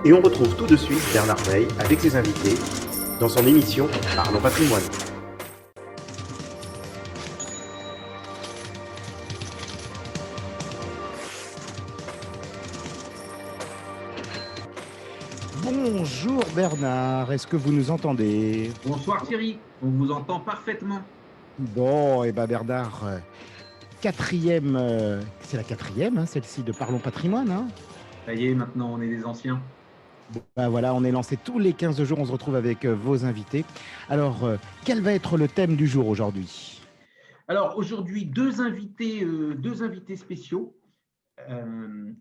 Et on retrouve tout de suite Bernard Veil avec ses invités dans son émission Parlons Patrimoine. Bonjour Bernard, est-ce que vous nous entendez? Bonsoir Thierry, on vous entend parfaitement. Bon, et ben Bernard, quatrième, c'est la quatrième, hein, celle-ci de Parlons Patrimoine. Hein. Ça y est, maintenant on est des anciens. Ben voilà, on est lancé tous les 15 jours, on se retrouve avec vos invités. Alors, quel va être le thème du jour aujourd'hui? Alors aujourd'hui, deux invités spéciaux.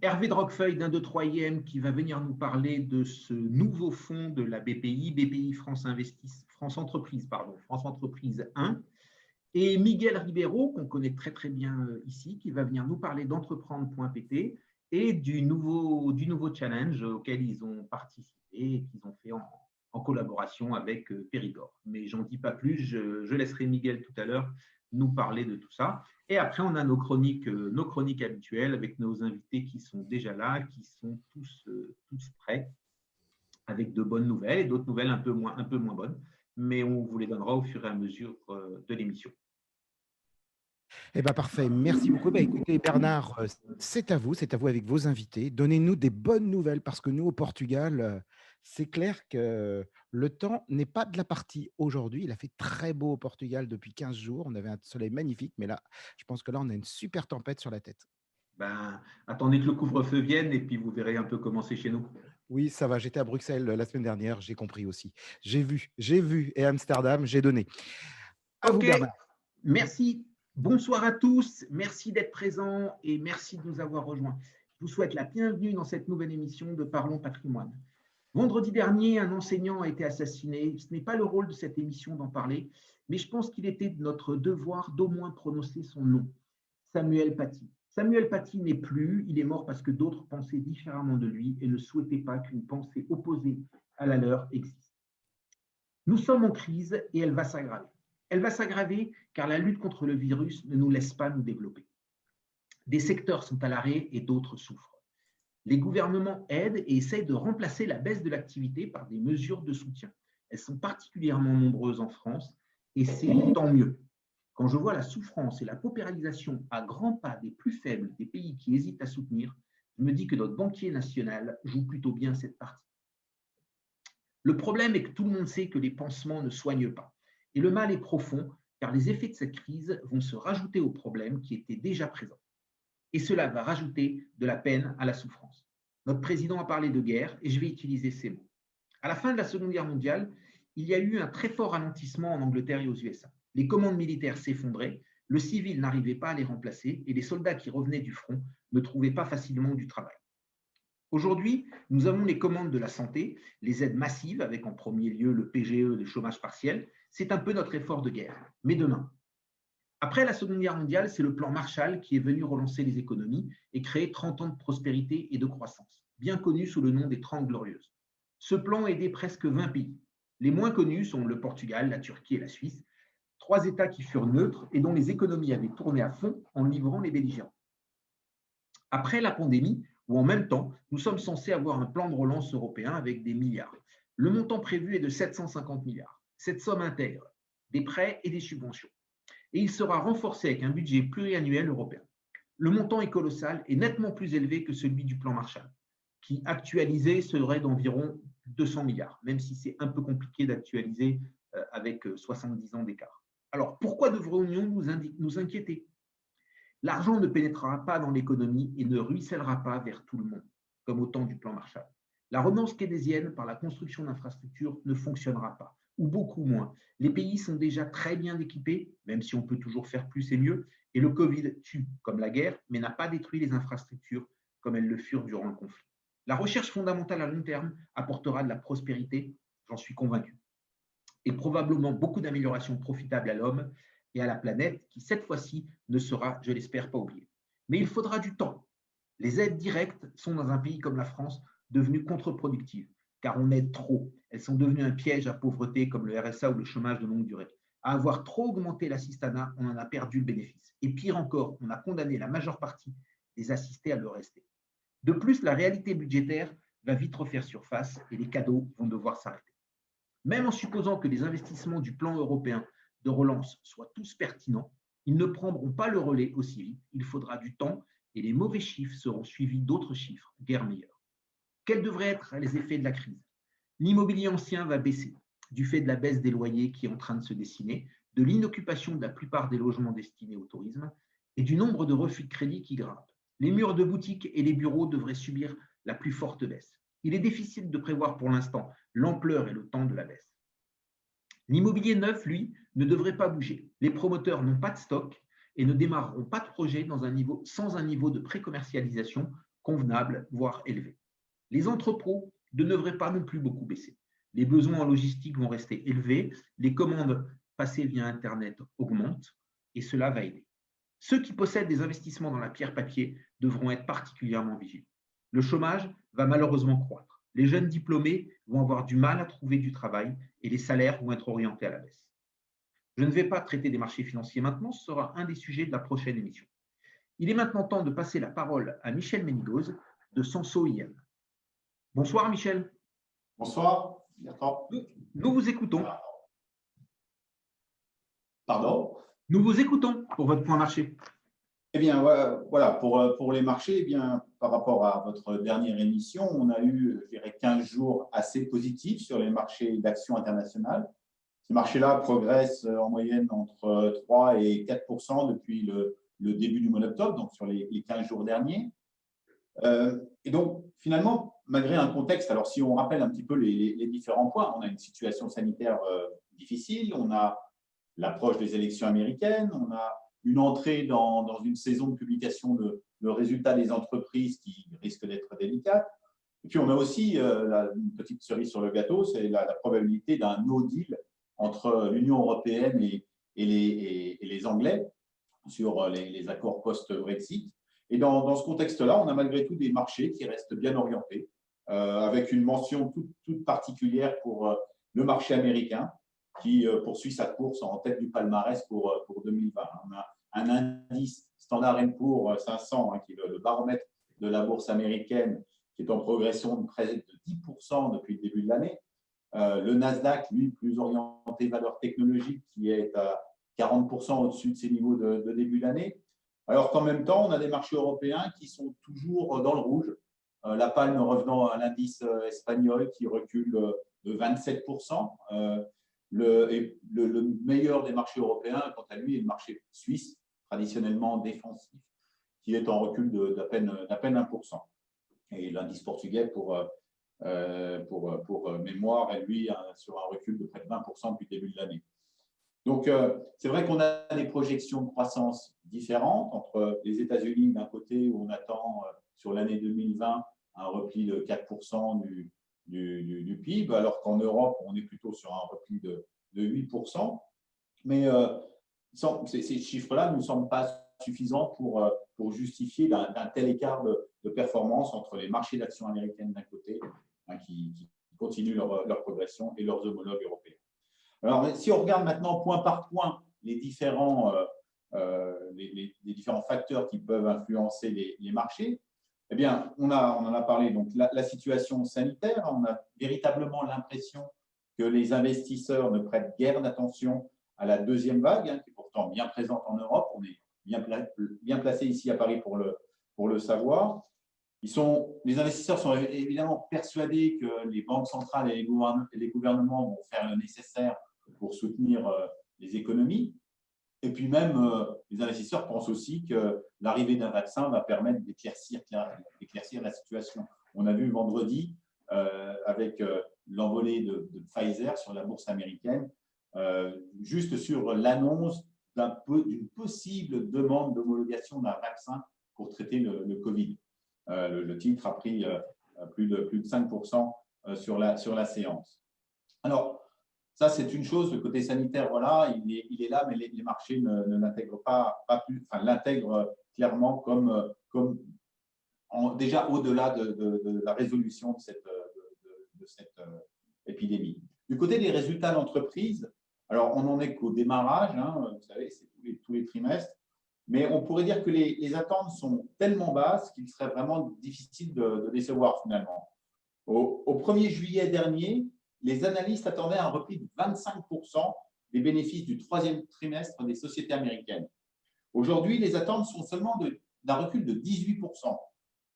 Hervé Droquefeuille d'un 2-3e qui va venir nous parler de ce nouveau fonds de la BPI France Entreprise, France Entreprise 1. Et Miguel Ribeiro, qu'on connaît très très bien ici, qui va venir nous parler d'entreprendre.pt et du nouveau challenge auquel ils ont participé et qu'ils ont fait en collaboration avec Périgord. Mais j'en dis pas plus, je laisserai Miguel tout à l'heure nous parler de tout ça. Et après, on a nos chroniques habituelles avec nos invités qui sont déjà là, qui sont tous prêts, avec de bonnes nouvelles et d'autres nouvelles un peu moins bonnes. Mais on vous les donnera au fur et à mesure de l'émission. Eh bien, parfait. Merci beaucoup. Bah, écoutez, Bernard, c'est à vous avec vos invités. Donnez-nous des bonnes nouvelles parce que nous, au Portugal, c'est clair que le temps n'est pas de la partie aujourd'hui. Il a fait très beau au Portugal depuis 15 jours. On avait un soleil magnifique, mais là, je pense que là, on a une super tempête sur la tête. Ben, attendez que le couvre-feu vienne et puis vous verrez un peu comment c'est chez nous. Oui, ça va. J'étais à Bruxelles la semaine dernière. J'ai compris aussi. J'ai vu. Et Amsterdam, j'ai donné. À vous, Ok, Bernard. merci. Bonsoir à tous. Merci d'être présents et merci de nous avoir rejoints. Je vous souhaite la bienvenue dans cette nouvelle émission de Parlons Patrimoine. Vendredi dernier, un enseignant a été assassiné. Ce n'est pas le rôle de cette émission d'en parler, mais je pense qu'il était de notre devoir d'au moins prononcer son nom. Samuel Paty. Samuel Paty n'est plus, il est mort parce que d'autres pensaient différemment de lui et ne souhaitaient pas qu'une pensée opposée à la leur existe. Nous sommes en crise et elle va s'aggraver. Elle va s'aggraver car la lutte contre le virus ne nous laisse pas nous développer. Des secteurs sont à l'arrêt et d'autres souffrent. Les gouvernements aident et essayent de remplacer la baisse de l'activité par des mesures de soutien. Elles sont particulièrement nombreuses en France et c'est tant mieux. Quand je vois la souffrance et la paupérisation à grands pas des plus faibles des pays qui hésitent à soutenir, je me dis que notre banquier national joue plutôt bien cette partie. Le problème est que tout le monde sait que les pansements ne soignent pas. Et le mal est profond, car les effets de cette crise vont se rajouter aux problèmes qui étaient déjà présents. Et cela va rajouter de la peine à la souffrance. Notre président a parlé de guerre, et je vais utiliser ces mots. À la fin de la Seconde Guerre mondiale, il y a eu un très fort ralentissement en Angleterre et aux USA. Les commandes militaires s'effondraient, le civil n'arrivait pas à les remplacer, et les soldats qui revenaient du front ne trouvaient pas facilement du travail. Aujourd'hui, nous avons les commandes de la santé, les aides massives, avec en premier lieu le PGE, le chômage partiel. C'est un peu notre effort de guerre. Mais demain, après la Seconde Guerre mondiale, c'est le plan Marshall qui est venu relancer les économies et créer 30 ans de prospérité et de croissance, bien connu sous le nom des 30 Glorieuses. Ce plan a aidé presque 20 pays. Les moins connus sont le Portugal, la Turquie et la Suisse, 3 États qui furent neutres et dont les économies avaient tourné à fond en livrant les belligérants. Après la pandémie, ou en même temps, nous sommes censés avoir un plan de relance européen avec des milliards. Le montant prévu est de 750 milliards. Cette somme intègre des prêts et des subventions. Et il sera renforcé avec un budget pluriannuel européen. Le montant est colossal et nettement plus élevé que celui du plan Marshall, qui actualisé serait d'environ 200 milliards, même si c'est un peu compliqué d'actualiser avec 70 ans d'écart. Alors, pourquoi devrions-nous nous inquiéter ? L'argent ne pénétrera pas dans l'économie et ne ruissellera pas vers tout le monde, comme au temps du plan Marshall. La relance keynésienne par la construction d'infrastructures ne fonctionnera pas, ou beaucoup moins. Les pays sont déjà très bien équipés, même si on peut toujours faire plus et mieux, et le Covid tue, comme la guerre, mais n'a pas détruit les infrastructures comme elles le furent durant le conflit. La recherche fondamentale à long terme apportera de la prospérité, j'en suis convaincu, et probablement beaucoup d'améliorations profitables à l'homme et à la planète, qui cette fois-ci ne sera, je l'espère, pas oubliée. Mais il faudra du temps. Les aides directes sont dans un pays comme la France devenues contre-productives, car on aide trop. Elles sont devenues un piège à pauvreté comme le RSA ou le chômage de longue durée. À avoir trop augmenté l'assistanat, on en a perdu le bénéfice. Et pire encore, on a condamné la majeure partie des assistés à le rester. De plus, la réalité budgétaire va vite refaire surface et les cadeaux vont devoir s'arrêter. Même en supposant que les investissements du plan européen de relance soient tous pertinents, ils ne prendront pas le relais aussi vite. Il faudra du temps et les mauvais chiffres seront suivis d'autres chiffres, guère meilleurs. Quels devraient être les effets de la crise? L'immobilier ancien va baisser du fait de la baisse des loyers qui est en train de se dessiner, de l'inoccupation de la plupart des logements destinés au tourisme et du nombre de refus de crédit qui grimpe. Les murs de boutiques et les bureaux devraient subir la plus forte baisse. Il est difficile de prévoir pour l'instant l'ampleur et le temps de la baisse. L'immobilier neuf, lui, ne devrait pas bouger. Les promoteurs n'ont pas de stock et ne démarreront pas de projet sans un niveau de pré-commercialisation convenable, voire élevé. Les entrepôts ne devraient pas non plus beaucoup baisser. Les besoins en logistique vont rester élevés, les commandes passées via Internet augmentent et cela va aider. Ceux qui possèdent des investissements dans la pierre papier devront être particulièrement vigilants. Le chômage va malheureusement croître. Les jeunes diplômés vont avoir du mal à trouver du travail et les salaires vont être orientés à la baisse. Je ne vais pas traiter des marchés financiers maintenant, ce sera un des sujets de la prochaine émission. Il est maintenant temps de passer la parole à Michel Ménigoz de Sanso IM. Bonsoir Michel. Bonsoir. Nous vous écoutons. Pardon? Nous vous écoutons pour votre point marché. Eh bien, voilà, pour les marchés, eh bien, par rapport à votre dernière émission, on a eu, je dirais, 15 jours assez positifs sur les marchés d'actions internationales. Ces marchés-là progressent en moyenne entre 3 et 4% depuis le début du mois d'octobre, donc sur les 15 jours derniers. Et donc, finalement, malgré un contexte, alors si on rappelle un petit peu les différents points, on a une situation sanitaire difficile, on a l'approche des élections américaines, on a une entrée dans une saison de publication de résultats des entreprises qui risque d'être délicate. Et puis, on a aussi une petite cerise sur le gâteau, c'est la probabilité d'un no deal entre l'Union européenne et les Anglais sur les accords post-Brexit. Et dans ce contexte-là, on a malgré tout des marchés qui restent bien orientés, avec une mention toute particulière pour le marché américain, qui poursuit sa course en tête du palmarès pour 2020. On a un indice Standard & Poor's 500, qui est le baromètre de la bourse américaine, qui est en progression de près de 10% depuis le début de l'année. Le Nasdaq, lui, plus orienté valeurs technologiques, qui est à 40% au-dessus de ses niveaux de début d'année. Alors qu'en même temps, on a des marchés européens qui sont toujours dans le rouge. La palme revenant à l'indice espagnol qui recule de 27%. Le meilleur des marchés européens, quant à lui, est le marché suisse, traditionnellement défensif, qui est en recul d'à peine 1%. Et l'indice portugais, pour mémoire, est lui sur un recul de près de 20% depuis le début de l'année. Donc, c'est vrai qu'on a des projections de croissance différentes entre les États-Unis d'un côté, où on attend sur l'année 2020 un repli de 4% du PIB, alors qu'en Europe, on est plutôt sur un repli de 8%. Mais ces chiffres-là ne nous semblent pas suffisants pour justifier d'un tel écart de performance entre les marchés d'actions américaines d'un côté, qui continuent leur progression, et leurs homologues européens. Alors, si on regarde maintenant point par point les différents facteurs qui peuvent influencer les marchés, eh bien, on en a parlé, donc la situation sanitaire. On a véritablement l'impression que les investisseurs ne prêtent guère d'attention à la deuxième vague, qui est pourtant bien présente en Europe. On est bien placé ici à Paris pour le savoir. Les investisseurs sont évidemment persuadés que les banques centrales et les gouvernements vont faire le nécessaire pour soutenir les économies. Et puis même, les investisseurs pensent aussi que l'arrivée d'un vaccin va permettre d'éclaircir la situation. On a vu vendredi, avec l'envolée de Pfizer sur la bourse américaine, juste sur l'annonce d'une possible demande d'homologation d'un vaccin pour traiter le Covid. Le titre a pris plus de 5% sur la séance. Alors, ça, c'est une chose, le côté sanitaire, voilà, il est là, mais les marchés ne l'intègrent pas plus, enfin, l'intègrent clairement comme déjà au-delà de la résolution de cette épidémie. Du côté des résultats d'entreprise, alors on n'en est qu'au démarrage, vous savez, c'est tous les trimestres, mais on pourrait dire que les attentes sont tellement basses qu'il serait vraiment difficile de décevoir finalement. Au 1er juillet dernier, les analystes attendaient un repli de 25% des bénéfices du troisième trimestre des sociétés américaines. Aujourd'hui, les attentes sont seulement d'un recul de 18%.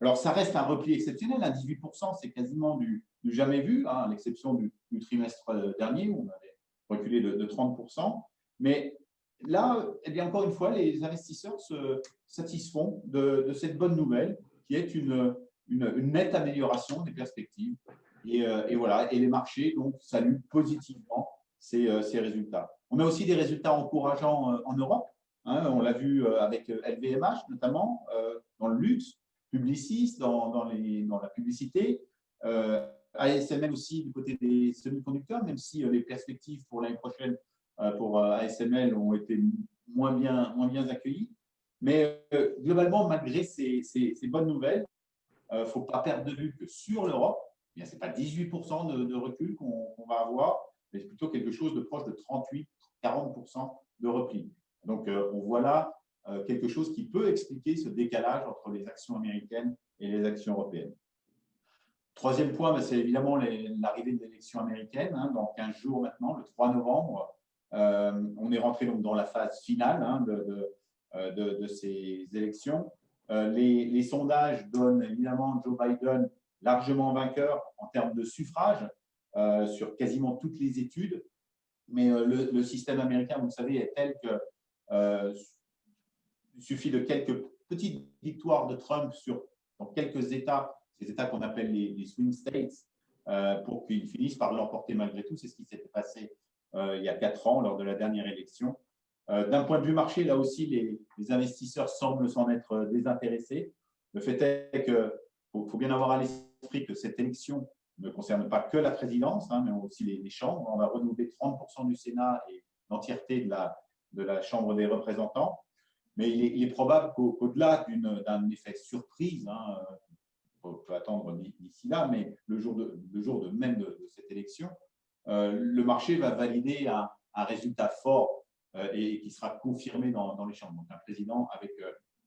Alors, ça reste un repli exceptionnel. 18%, c'est quasiment du jamais vu, à l'exception du trimestre dernier où on avait reculé de 30%. Mais là, eh bien, encore une fois, les investisseurs se satisfont de cette bonne nouvelle qui est une nette amélioration des perspectives. Et voilà, et les marchés donc, saluent positivement ces résultats. On a aussi des résultats encourageants en Europe. On l'a vu avec LVMH, notamment, dans le luxe, Publicis, dans la publicité, ASML aussi du côté des semi-conducteurs, même si les perspectives pour l'année prochaine pour ASML ont été moins bien accueillies. Mais globalement, malgré ces bonnes nouvelles, il ne faut pas perdre de vue que sur l'Europe, ce n'est pas 18% de recul qu'on va avoir, mais c'est plutôt quelque chose de proche de 38-40% de repli. Donc, on voit là quelque chose qui peut expliquer ce décalage entre les actions américaines et les actions européennes. Troisième point, c'est évidemment l'arrivée de l'élection américaine. Dans 15 jours maintenant, le 3 novembre, on est rentré donc dans la phase finale de ces élections. Les sondages donnent évidemment Joe Biden largement vainqueur en termes de suffrage sur quasiment toutes les études. Mais le système américain, vous le savez, est tel que il suffit de quelques petites victoires de Trump dans quelques États, ces États qu'on appelle les swing states, pour qu'ils finissent par l'emporter malgré tout. C'est ce qui s'était passé il y a 4 ans lors de la dernière élection. D'un point de vue marché, là aussi, les investisseurs semblent s'en être désintéressés. Le fait est qu'il faut bien avoir à l'esprit que cette élection ne concerne pas que la présidence, mais aussi les chambres. On va renouveler 30% du Sénat et l'entièreté de la Chambre des représentants. Mais il est probable qu'au-delà d'un effet surprise, on peut attendre d'ici là, mais le jour même de cette élection, le marché va valider un résultat fort et qui sera confirmé dans les chambres. Donc, un président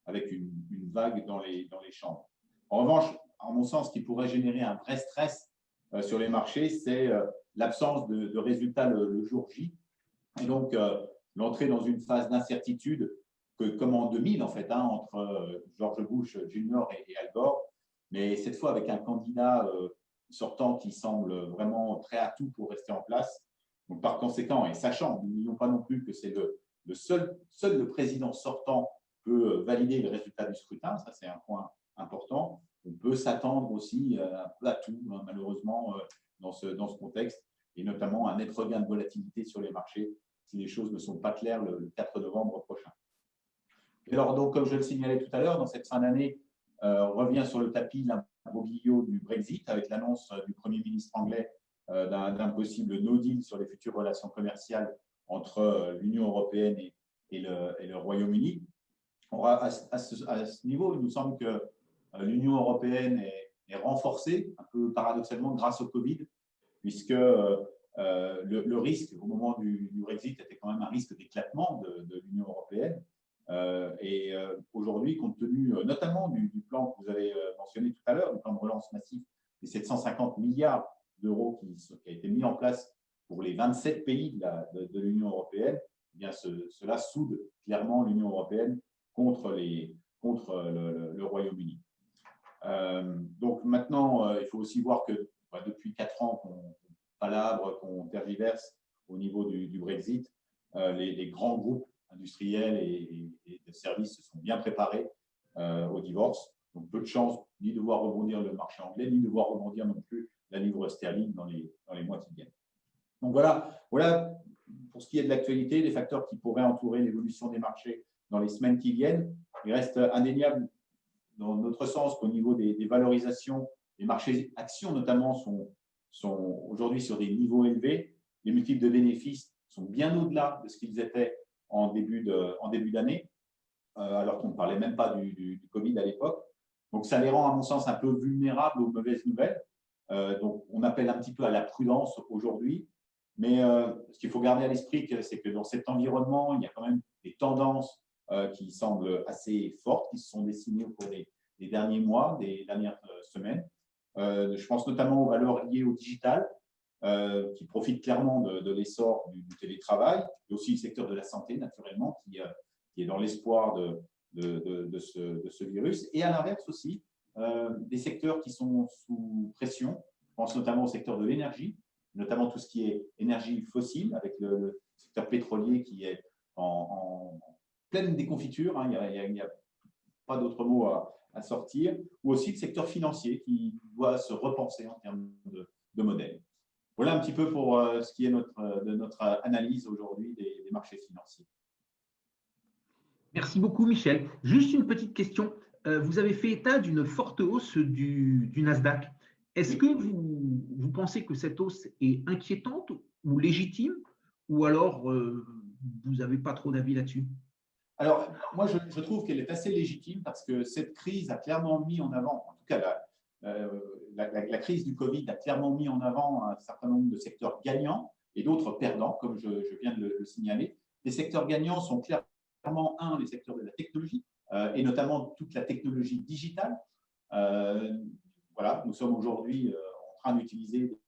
avec une vague dans les chambres. En revanche, en mon sens, ce qui pourrait générer un vrai stress sur les marchés, c'est l'absence de résultats le jour J. Et donc, l'entrée dans une phase d'incertitude comme en 2000, en fait, entre George Bush Jr. et Al Gore, mais cette fois avec un candidat sortant qui semble vraiment très à tout pour rester en place. Donc, par conséquent, et sachant, n'oublions pas non plus que c'est seul le président sortant peut valider le résultat du scrutin, ça c'est un point important. On peut s'attendre aussi un peu à tout, malheureusement, dans ce contexte, et notamment un net regain de volatilité sur les marchés si les choses ne sont pas claires le 4 novembre prochain. Et alors, donc, comme je le signalais tout à l'heure, dans cette fin d'année, revient sur le tapis l'imbroglio du Brexit avec l'annonce du Premier ministre anglais d'un possible no deal sur les futures relations commerciales entre l'Union européenne et le Royaume-Uni. À ce niveau, il nous semble que l'Union européenne est renforcée, un peu paradoxalement, grâce au Covid, puisque le risque au moment du Brexit était quand même un risque d'éclatement de l'Union européenne. Et aujourd'hui, compte tenu notamment du plan que vous avez mentionné tout à l'heure, du plan de relance massif des 750 milliards d'euros qui a été mis en place pour les 27 pays de l'Union européenne, eh bien cela soude clairement l'Union européenne contre le Royaume-Uni. Donc maintenant, il faut aussi voir que depuis 4 ans qu'on palabre, qu'on tergiverse au niveau du Brexit, les grands groupes industriels et de services se sont bien préparés au divorce. Donc, peu de chance ni de voir rebondir le marché anglais, ni de voir rebondir non plus la livre sterling dans les mois qui viennent. Donc, voilà pour ce qui est de l'actualité, les facteurs qui pourraient entourer l'évolution des marchés dans les semaines qui viennent. Il reste indéniable, dans notre sens, qu'au niveau des valorisations, les marchés actions notamment sont aujourd'hui sur des niveaux élevés. Les multiples de bénéfices sont bien au-delà de ce qu'ils étaient en début d'année, alors qu'on ne parlait même pas du Covid à l'époque. Donc, ça les rend, à mon sens, un peu vulnérables aux mauvaises nouvelles. Donc, on appelle un petit peu à la prudence aujourd'hui. Mais ce qu'il faut garder à l'esprit, c'est que dans cet environnement, il y a quand même des tendances qui semblent assez fortes, qui se sont dessinées au cours des derniers mois, des dernières semaines. Je pense notamment aux valeurs liées au digital, qui profitent clairement de l'essor du télétravail, et aussi le secteur de la santé, naturellement, qui est dans l'espoir de ce virus. Et à l'inverse aussi, des secteurs qui sont sous pression. Je pense notamment au secteur de l'énergie, notamment tout ce qui est énergie fossile, avec le secteur pétrolier qui est en pleine déconfiture. Hein, il n'y a pas d'autre mot à sortir. Ou aussi le secteur financier qui doit se repenser en termes de modèle. Voilà un petit peu pour ce qui est de notre analyse aujourd'hui des marchés financiers. Merci beaucoup, Michel. Juste une petite question. Vous avez fait état d'une forte hausse du Nasdaq. Est-ce que vous pensez que cette hausse est inquiétante ou légitime, ou alors vous n'avez pas trop d'avis là-dessus? Alors, moi, je trouve qu'elle est assez légitime parce que cette crise a clairement mis en avant, en tout cas la crise du Covid a clairement mis en avant un certain nombre de secteurs gagnants et d'autres perdants, comme je viens de le signaler. Les secteurs gagnants sont clairement, les secteurs de la technologie, et notamment toute la technologie digitale. Voilà, nous sommes aujourd'hui en train d'utiliser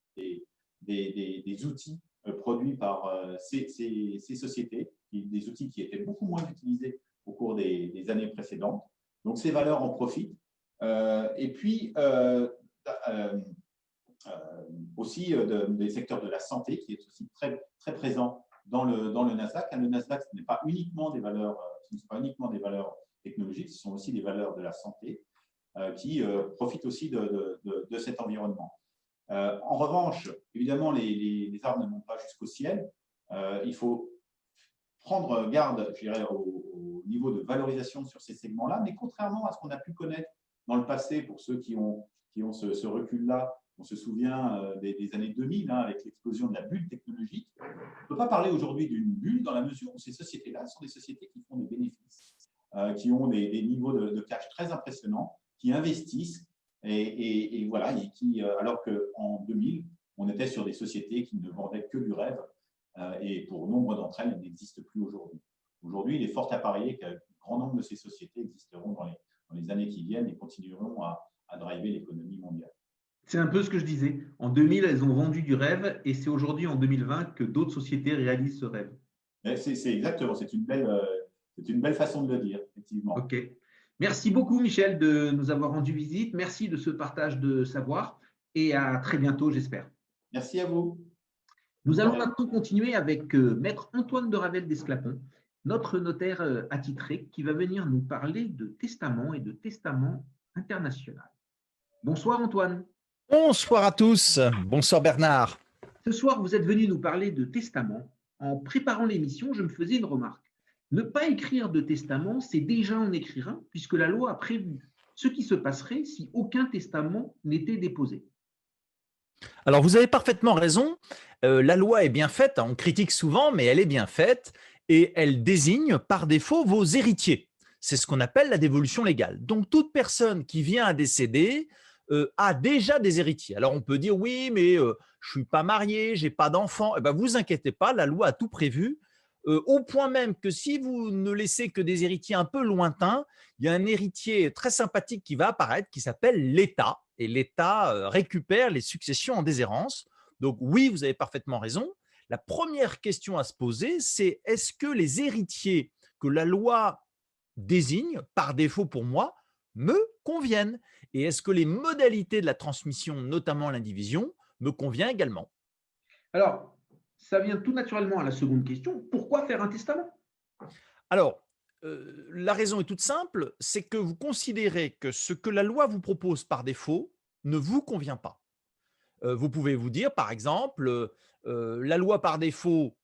des outils produits par ces sociétés, des outils qui étaient beaucoup moins utilisés au cours des années précédentes. Donc, ces valeurs en profitent. Et puis, aussi des secteurs de la santé qui est aussi très, très présent dans le Nasdaq. Le Nasdaq, ce n'est pas uniquement des valeurs, technologiques, ce sont aussi des valeurs de la santé qui profitent aussi de cet environnement. En revanche, évidemment, les arbres ne montent pas jusqu'au ciel. Il faut prendre garde, je dirais, au niveau de valorisation sur ces segments-là, mais contrairement à ce qu'on a pu connaître dans le passé, pour ceux qui ont ce recul-là, on se souvient des années 2000, hein, avec l'explosion de la bulle technologique. On ne peut pas parler aujourd'hui d'une bulle dans la mesure où ces sociétés-là sont des sociétés qui font des bénéfices, qui ont des niveaux de cash très impressionnants, qui investissent, et voilà, et qui, alors qu'en 2000, on était sur des sociétés qui ne vendaient que du rêve, et pour nombre d'entre elles, elles n'existent plus aujourd'hui. Aujourd'hui, il est fort à parier qu'un grand nombre de ces sociétés existeront dans les années qui viennent et continueront à driver l'économie mondiale. C'est un peu ce que je disais. En 2000, elles ont vendu du rêve et c'est aujourd'hui, en 2020, que d'autres sociétés réalisent ce rêve. C'est exactement, c'est une belle façon de le dire, effectivement. OK. Merci beaucoup, Michel, de nous avoir rendu visite. Merci de ce partage de savoir et à très bientôt, j'espère. Merci à vous. Nous allons maintenant continuer avec Maître Antoine de Ravel d'Esclapon, notre notaire attitré, qui va venir nous parler de testament et de testament international. Bonsoir, Antoine. Bonsoir à tous. Bonsoir Bernard. Ce soir, vous êtes venu nous parler de testament. En préparant l'émission, je me faisais une remarque. Ne pas écrire de testament, c'est déjà en écrire un, puisque la loi a prévu ce qui se passerait si aucun testament n'était déposé. Alors, vous avez parfaitement raison. La loi est bien faite. On critique souvent, mais elle est bien faite et elle désigne par défaut vos héritiers. C'est ce qu'on appelle la dévolution légale. Donc, toute personne qui vient à décéder a déjà des héritiers. Alors, on peut dire oui, mais je ne suis pas marié, je n'ai pas d'enfant. Eh bien, vous inquiétez pas, la loi a tout prévu. Au point même que si vous ne laissez que des héritiers un peu lointains, il y a un héritier très sympathique qui va apparaître qui s'appelle l'État. Et l'État récupère les successions en déshérence. Donc oui, vous avez parfaitement raison. La première question à se poser, c'est est-ce que les héritiers que la loi désigne, par défaut pour moi, me conviennent? Et est-ce que les modalités de la transmission, notamment l'indivision, me conviennent également? Alors, ça vient tout naturellement à la seconde question. Pourquoi faire un testament? Alors, la raison est toute simple, c'est que vous considérez que ce que la loi vous propose par défaut ne vous convient pas. Vous pouvez vous dire, par exemple, la loi par défaut,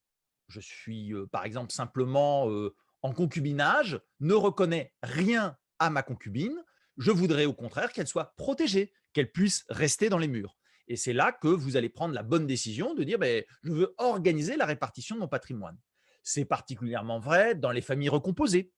je suis par exemple simplement en concubinage, ne reconnaît rien à ma concubine. Je voudrais au contraire qu'elle soit protégée, qu'elle puisse rester dans les murs. Et c'est là que vous allez prendre la bonne décision de dire je veux organiser la répartition de mon patrimoine. C'est particulièrement vrai dans les familles recomposées.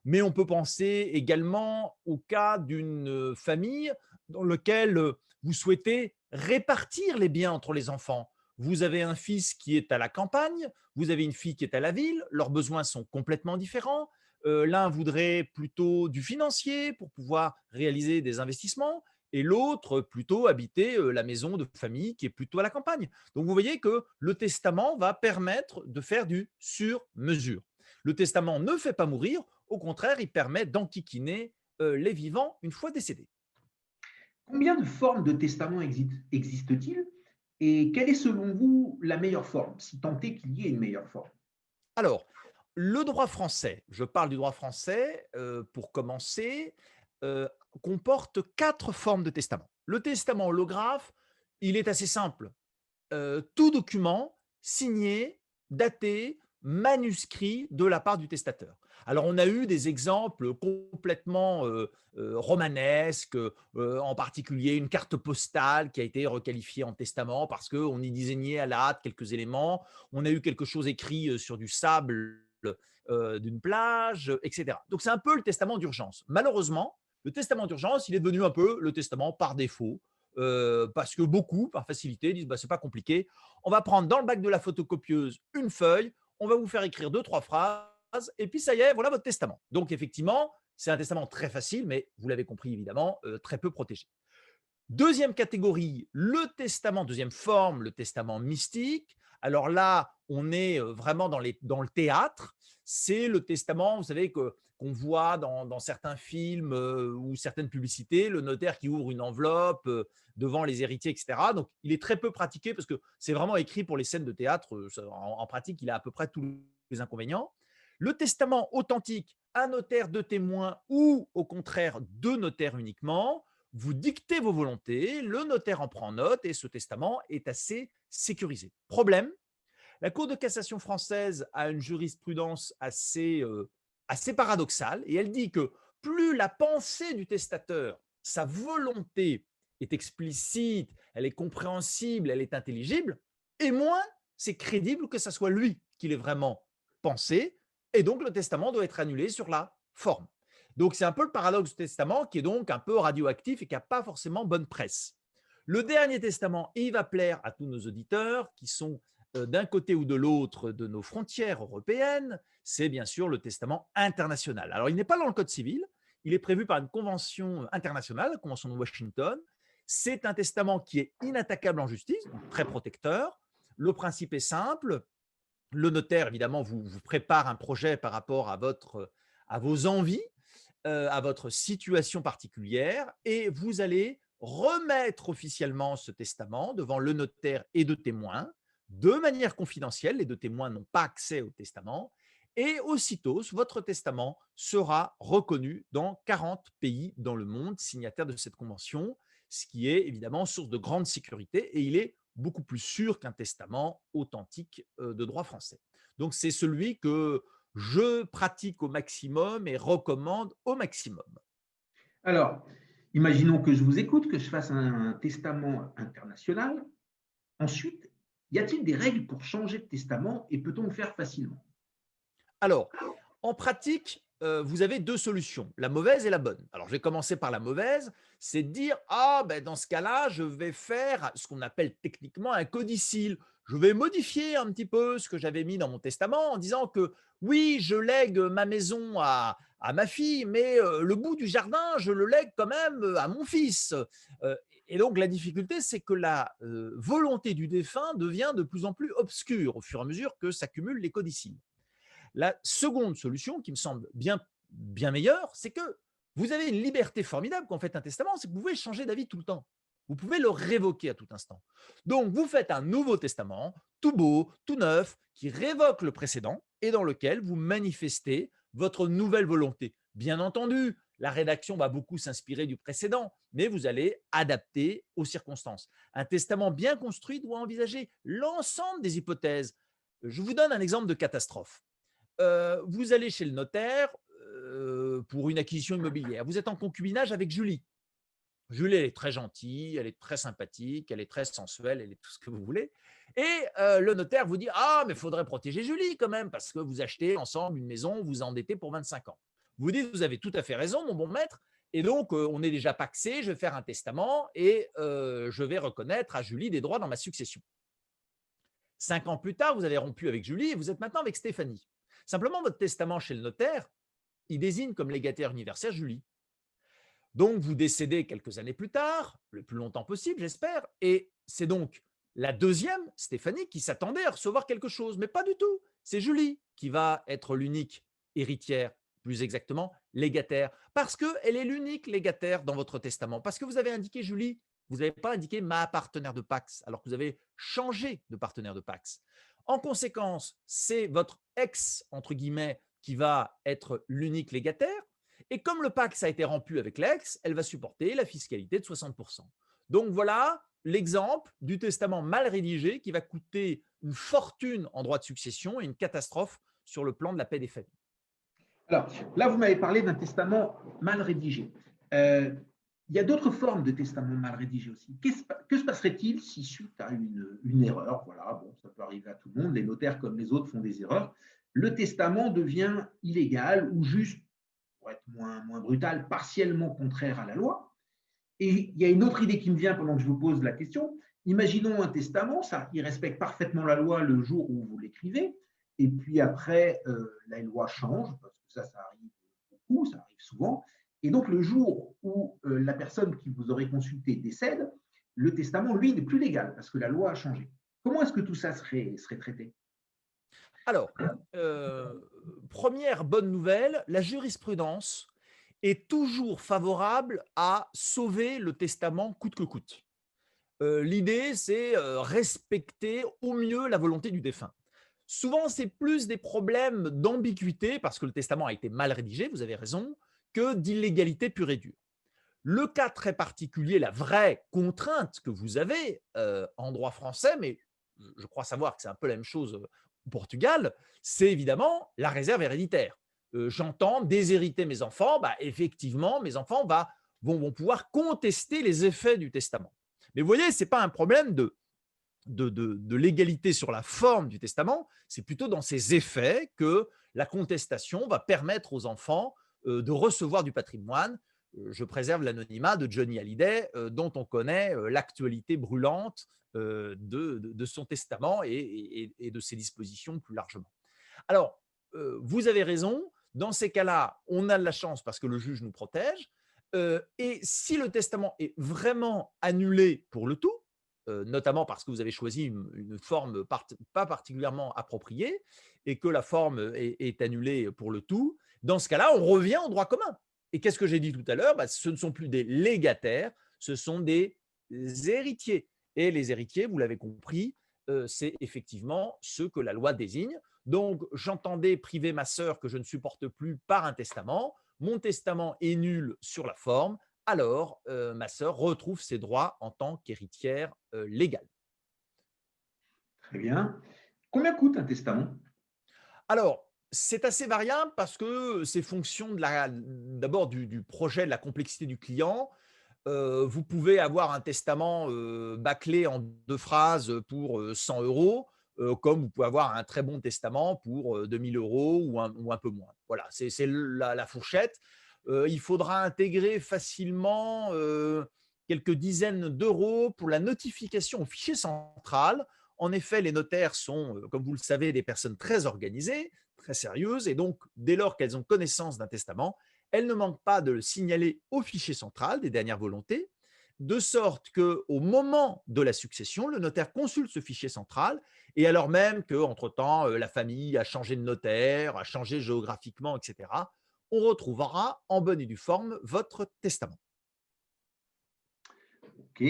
Mais on peut penser également au cas d'une famille dans laquelle vous souhaitez répartir les biens entre les enfants. Vous avez un fils qui est à la campagne, vous avez une fille qui est à la ville, leurs besoins sont complètement différents. L'un voudrait plutôt du financier pour pouvoir réaliser des investissements et l'autre plutôt habiter la maison de famille qui est plutôt à la campagne. Donc, vous voyez que le testament va permettre de faire du sur-mesure. Le testament ne fait pas mourir, au contraire, il permet d'enquiquiner les vivants une fois décédés. Combien de formes de testament existent-ils et quelle est selon vous la meilleure forme, si tant est qu'il y ait une meilleure forme? Alors, le droit français, je parle du droit français pour commencer, euh, comporte 4 formes de testament. Le testament holographe, il est assez simple. Tout document signé, daté, manuscrit de la part du testateur. Alors, on a eu des exemples complètement romanesques, en particulier une carte postale qui a été requalifiée en testament parce qu'on y désignait à la hâte quelques éléments. On a eu quelque chose écrit sur du sable d'une plage, etc. Donc, c'est un peu le testament d'urgence. Malheureusement, le testament d'urgence, il est devenu un peu le testament par défaut parce que beaucoup, par facilité, disent bah, c'est pas compliqué. On va prendre dans le bac de la photocopieuse une feuille, on va vous faire écrire 2, 3 phrases, et puis ça y est, voilà votre testament. Donc, effectivement, c'est un testament très facile, mais vous l'avez compris évidemment, très peu protégé. Deuxième catégorie, le testament, deuxième forme, le testament mystique. Alors là, on est vraiment dans le théâtre. C'est le testament, vous savez, qu'on voit dans certains films ou certaines publicités, le notaire qui ouvre une enveloppe devant les héritiers, etc. Donc, il est très peu pratiqué parce que c'est vraiment écrit pour les scènes de théâtre. En pratique, il a à peu près tous les inconvénients. Le testament authentique, un notaire, 2 témoins ou au contraire 2 notaires uniquement. Vous dictez vos volontés, le notaire en prend note et ce testament est assez sécurisé. Problème, la Cour de cassation française a une jurisprudence assez paradoxale et elle dit que plus la pensée du testateur, sa volonté est explicite, elle est compréhensible, elle est intelligible, et moins c'est crédible que ce soit lui qui l'ait vraiment pensé, et donc le testament doit être annulé sur la forme. Donc, c'est un peu le paradoxe du testament qui est donc un peu radioactif et qui n'a pas forcément bonne presse. Le dernier testament, il va plaire à tous nos auditeurs qui sont d'un côté ou de l'autre de nos frontières européennes, c'est bien sûr le testament international. Alors, il n'est pas dans le Code civil, il est prévu par une convention internationale, la Convention de Washington. C'est un testament qui est inattaquable en justice, donc très protecteur. Le principe est simple. Le notaire, évidemment, vous prépare un projet par rapport à vos envies, à votre situation particulière et vous allez remettre officiellement ce testament devant le notaire et 2 témoins de manière confidentielle. Les 2 témoins n'ont pas accès au testament et aussitôt, votre testament sera reconnu dans 40 pays dans le monde signataires de cette convention, ce qui est évidemment source de grande sécurité et il est beaucoup plus sûr qu'un testament authentique de droit français. Donc, c'est celui que je pratique au maximum et recommande au maximum. Alors, imaginons que je vous écoute, que je fasse un testament international. Ensuite, y a-t-il des règles pour changer de testament et peut-on le faire facilement? Alors, en pratique, vous avez 2 solutions, la mauvaise et la bonne. Alors, je vais commencer par la mauvaise, c'est de dire ah ben dans ce cas-là, je vais faire ce qu'on appelle techniquement un codicille. Je vais modifier un petit peu ce que j'avais mis dans mon testament en disant que oui, je lègue ma maison à ma fille, mais le bout du jardin, je le lègue quand même à mon fils. Euh, et donc, la difficulté, c'est que la volonté du défunt devient de plus en plus obscure au fur et à mesure que s'accumulent les codicilles. La seconde solution, qui me semble bien meilleure, c'est que vous avez une liberté formidable quand vous faites un testament, c'est que vous pouvez changer d'avis tout le temps. Vous pouvez le révoquer à tout instant. Donc, vous faites un nouveau testament, tout beau, tout neuf, qui révoque le précédent et dans lequel vous manifestez votre nouvelle volonté. Bien entendu, la rédaction va beaucoup s'inspirer du précédent, mais vous allez adapter aux circonstances. Un testament bien construit doit envisager l'ensemble des hypothèses. Je vous donne un exemple de catastrophe. Vous allez chez le notaire pour une acquisition immobilière. Vous êtes en concubinage avec Julie. Julie, elle est très gentille, elle est très sympathique, elle est très sensuelle, elle est tout ce que vous voulez. Et le notaire vous dit ah, mais il faudrait protéger Julie quand même, parce que vous achetez ensemble une maison, vous vous endettez pour 25 ans. Vous dites vous avez tout à fait raison, mon bon maître. Et donc, on est déjà pacsé, je vais faire un testament et je vais reconnaître à Julie des droits dans ma succession. 5 ans plus tard, vous avez rompu avec Julie et vous êtes maintenant avec Stéphanie. Simplement, votre testament chez le notaire, il désigne comme légataire universel Julie. Donc, vous décédez quelques années plus tard, le plus longtemps possible, j'espère, et c'est donc la deuxième, Stéphanie, qui s'attendait à recevoir quelque chose, mais pas du tout. C'est Julie qui va être l'unique héritière, plus exactement légataire, parce qu'elle est l'unique légataire dans votre testament, parce que vous avez indiqué Julie, vous n'avez pas indiqué ma partenaire de Pax, alors que vous avez changé de partenaire de Pax. En conséquence, c'est votre ex, entre guillemets, qui va être l'unique légataire. Et comme le Pax a été rompu avec l'ex, elle va supporter la fiscalité de 60%. Donc voilà l'exemple du testament mal rédigé qui va coûter une fortune en droit de succession et une catastrophe sur le plan de la paix des familles. Alors, là, vous m'avez parlé d'un testament mal rédigé. Il y a d'autres formes de testament mal rédigé aussi. Que se passerait-il si, suite à une erreur, voilà, bon, ça peut arriver à tout le monde, les notaires comme les autres font des erreurs, le testament devient illégal ou juste, pour être moins brutal, partiellement contraire à la loi? Et il y a une autre idée qui me vient pendant que je vous pose la question. Imaginons un testament, il respecte parfaitement la loi le jour où vous l'écrivez, et puis après, la loi change, parce que ça arrive beaucoup, ça arrive souvent. Et donc, le jour où la personne qui vous aurait consulté décède, le testament, lui, n'est plus légal, parce que la loi a changé. Comment est-ce que tout ça serait traité? Alors, première bonne nouvelle, la jurisprudence est toujours favorable à sauver le testament coûte que coûte. L'idée, c'est respecter au mieux la volonté du défunt. Souvent, c'est plus des problèmes d'ambiguïté, parce que le testament a été mal rédigé, vous avez raison, que d'illégalité pure et dure. Le cas très particulier, la vraie contrainte que vous avez en droit français, mais je crois savoir que c'est un peu la même chose au Portugal, c'est évidemment la réserve héréditaire. J'entends déshériter mes enfants, effectivement, mes enfants vont pouvoir contester les effets du testament. Mais vous voyez, ce n'est pas un problème de l'égalité sur la forme du testament, c'est plutôt dans ses effets que la contestation va permettre aux enfants de recevoir du patrimoine. Je préserve l'anonymat de Johnny Hallyday, dont on connaît l'actualité brûlante de son testament et de ses dispositions plus largement. Alors, vous avez raison, dans ces cas-là, on a de la chance parce que le juge nous protège, et si le testament est vraiment annulé pour le tout, notamment parce que vous avez choisi une forme pas particulièrement appropriée et que la forme est annulée pour le tout, dans ce cas-là, on revient au droit commun. Et qu'est-ce que j'ai dit tout à l'heure? Ce ne sont plus des légataires, ce sont des héritiers. Et les héritiers, vous l'avez compris, c'est effectivement ceux que la loi désigne. Donc, j'entendais priver ma sœur que je ne supporte plus par un testament. Mon testament est nul sur la forme. Alors, ma sœur retrouve ses droits en tant qu'héritière légale. Très bien. Combien coûte un testament? Alors, c'est assez variable parce que c'est fonction d'abord du projet, de la complexité du client. Vous pouvez avoir un testament bâclé en 2 phrases pour 100 €, comme vous pouvez avoir un très bon testament pour 2 000 € ou un peu moins. Voilà, c'est la fourchette. Il faudra intégrer facilement quelques dizaines d'euros pour la notification au fichier central. En effet, les notaires sont, comme vous le savez, des personnes très organisées, très sérieuses, et donc, dès lors qu'elles ont connaissance d'un testament, elles ne manquent pas de le signaler au fichier central des dernières volontés, de sorte qu'au moment de la succession, le notaire consulte ce fichier central, et alors même qu'entre-temps, la famille a changé de notaire, a changé géographiquement, etc., on retrouvera en bonne et due forme votre testament. OK.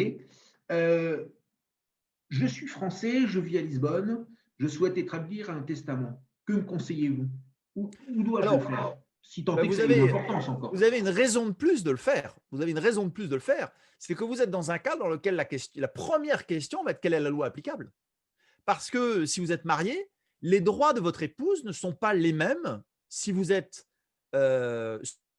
Je suis français, je vis à Lisbonne, je souhaite établir un testament. Que me conseillez-vous? Où dois-je le faire? Si tant est que ça ait une importance encore. Vous avez une raison de plus de le faire. Vous avez une raison de plus de le faire. C'est que vous êtes dans un cas dans lequel la première question va être quelle est la loi applicable. Parce que si vous êtes marié, les droits de votre épouse ne sont pas les mêmes si vous êtes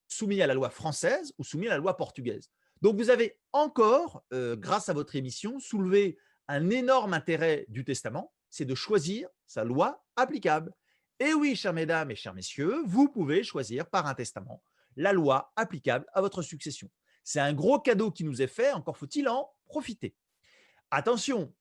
soumis à la loi française ou soumis à la loi portugaise. Donc, vous avez encore, grâce à votre émission, soulevé un énorme intérêt du testament, c'est de choisir sa loi applicable. Et oui, chères mesdames et chers messieurs, vous pouvez choisir par un testament la loi applicable à votre succession. C'est un gros cadeau qui nous est fait, encore faut-il en profiter. Attention,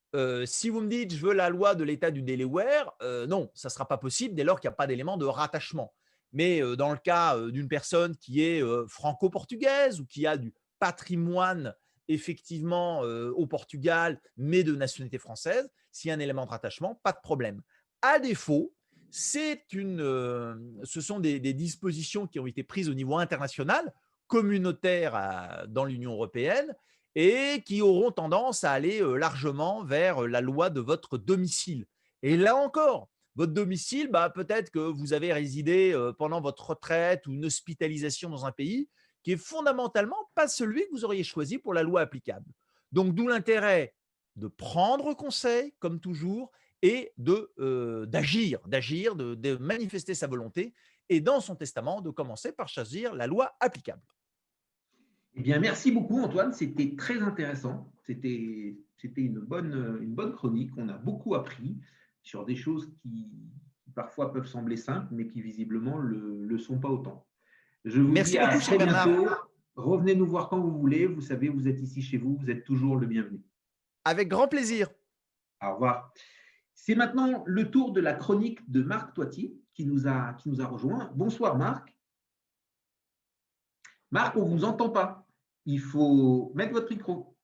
si vous me dites « je veux la loi de l'État du Delaware », non, ça ne sera pas possible dès lors qu'il n'y a pas d'élément de rattachement. Mais dans le cas d'une personne qui est franco-portugaise ou qui a du patrimoine effectivement au Portugal, mais de nationalité française, s'il y a un élément de rattachement, pas de problème. À défaut, ce sont des dispositions qui ont été prises au niveau international, communautaire dans l'Union européenne, et qui auront tendance à aller largement vers la loi de votre domicile. Et là encore, votre domicile, peut-être que vous avez résidé pendant votre retraite ou une hospitalisation dans un pays qui est fondamentalement pas celui que vous auriez choisi pour la loi applicable. Donc, d'où l'intérêt de prendre conseil, comme toujours, et d'agir, de manifester sa volonté, et dans son testament, de commencer par choisir la loi applicable. Eh bien, merci beaucoup, Antoine. C'était très intéressant. C'était une bonne chronique. On a beaucoup appris sur des choses qui parfois peuvent sembler simples, mais qui visiblement le sont pas autant. Je vous Merci dis à beaucoup, très cher Bernard. bientôt. Revenez nous voir quand vous voulez. Vous savez, vous êtes ici chez vous. Vous êtes toujours le bienvenu. Avec grand plaisir. Au revoir. C'est maintenant le tour de la chronique de Marc Toiti qui nous a rejoint. Bonsoir, Marc. Marc, on ne vous entend pas. Il faut mettre votre micro.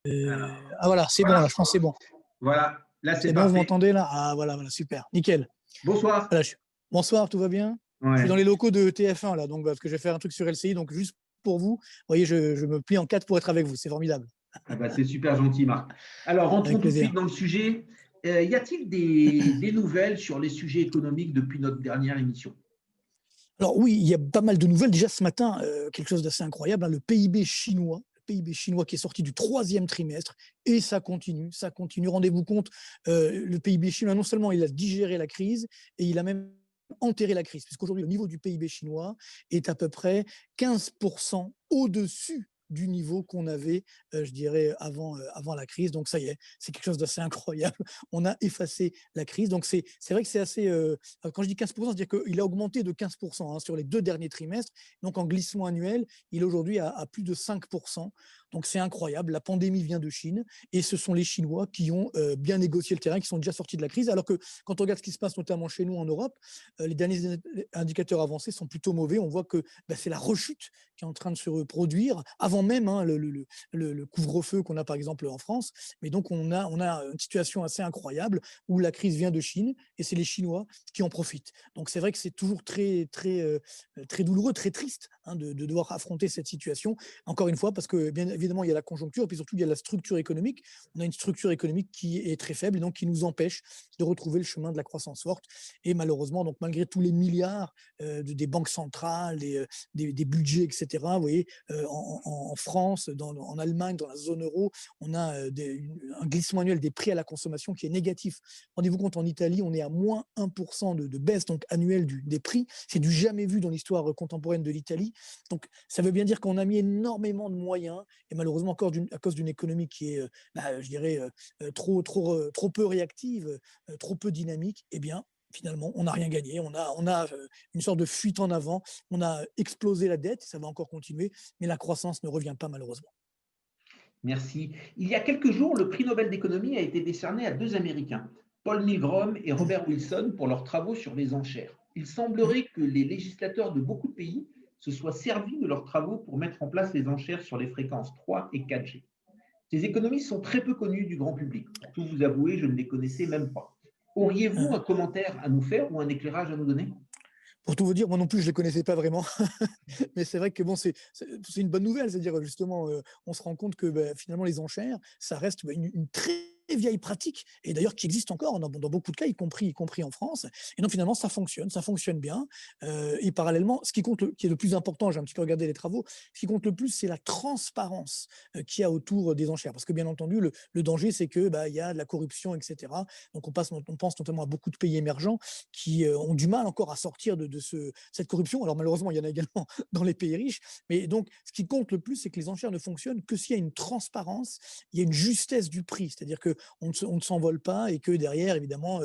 Voilà, c'est bon, là, je pense que c'est bon. Voilà, là c'est bon, parfait. vous m'entendez là? Ah voilà, super, nickel. Bonsoir. Voilà, bonsoir, tout va bien? Ouais. Je suis dans les locaux de TF1 là, donc parce que je vais faire un truc sur LCI, donc juste pour vous, voyez, je me plie en 4 pour être avec vous, c'est formidable. Ah bah, c'est super gentil, Marc. Alors, rentrons tout de suite dans le sujet. Y a-t-il des nouvelles sur les sujets économiques depuis notre dernière émission? Alors oui, il y a pas mal de nouvelles. Déjà ce matin, quelque chose d'assez incroyable, hein, le PIB chinois qui est sorti du 3e trimestre, et ça continue. Rendez-vous compte, le PIB chinois, non seulement il a digéré la crise, et il a même enterré la crise, puisqu'aujourd'hui, le niveau du PIB chinois est à peu près 15% au-dessus du niveau qu'on avait, je dirais, avant la crise. Donc ça y est, c'est quelque chose d'assez incroyable. On a effacé la crise. Donc c'est vrai que c'est assez… quand je dis 15%, c'est-à-dire qu'il a augmenté de 15% sur les 2 derniers trimestres. Donc en glissement annuel, il est aujourd'hui à plus de 5%. Donc c'est incroyable. La pandémie vient de Chine et ce sont les Chinois qui ont bien négocié le terrain, qui sont déjà sortis de la crise. Alors que quand on regarde ce qui se passe notamment chez nous en Europe, les derniers indicateurs avancés sont plutôt mauvais. On voit que c'est la rechute qui est en train de se reproduire avant même le couvre-feu qu'on a par exemple en France. Mais donc on a une situation assez incroyable où la crise vient de Chine et c'est les Chinois qui en profitent. Donc c'est vrai que c'est toujours très douloureux, très triste de devoir affronter cette situation. Encore une fois, parce que bien évidemment il y a la conjoncture et puis surtout il y a la structure économique. On a une structure économique qui est très faible et donc qui nous empêche de retrouver le chemin de la croissance forte. Et malheureusement, donc malgré tous les milliards des banques centrales, des budgets, etc., vous voyez, en France, en Allemagne, dans la zone euro, on a un glissement annuel des prix à la consommation qui est négatif. Rendez-vous compte, en Italie, on est à moins 1% de baisse donc annuelle des prix. C'est du jamais vu dans l'histoire contemporaine de l'Italie. Donc, ça veut bien dire qu'on a mis énormément de moyens et malheureusement, encore à cause d'une économie qui est, je dirais, trop peu réactive, trop peu dynamique, eh bien, finalement, on n'a rien gagné. On a une sorte de fuite en avant. On a explosé la dette, ça va encore continuer, mais la croissance ne revient pas malheureusement. Merci. Il y a quelques jours, le prix Nobel d'économie a été décerné à 2 Américains, Paul Milgrom et Robert Wilson, pour leurs travaux sur les enchères. Il semblerait que les législateurs de beaucoup de pays se soient servis de leurs travaux pour mettre en place les enchères sur les fréquences 3 et 4G. Ces économistes sont très peu connus du grand public. Pour tout vous avouer, je ne les connaissais même pas. Auriez-vous un commentaire à nous faire ou un éclairage à nous donner? Pour tout vous dire, moi non plus, je ne les connaissais pas vraiment. Mais c'est vrai que bon, c'est une bonne nouvelle. C'est-à-dire, justement, on se rend compte que finalement, les enchères, ça reste une très vieille pratique, et d'ailleurs qui existe encore dans beaucoup de cas, y compris en France. Et donc finalement, ça fonctionne bien. Et parallèlement, ce qui compte, qui est le plus important, j'ai un petit peu regardé les travaux, ce qui compte le plus, c'est la transparence qu'il y a autour des enchères. Parce que bien entendu, le danger, c'est que il y a de la corruption, etc. Donc on pense notamment à beaucoup de pays émergents qui ont du mal encore à sortir de cette corruption. Alors malheureusement, il y en a également dans les pays riches. Mais donc, ce qui compte le plus, c'est que les enchères ne fonctionnent que s'il y a une transparence, il y a une justesse du prix. C'est-à-dire que on ne s'envole pas et que derrière, évidemment,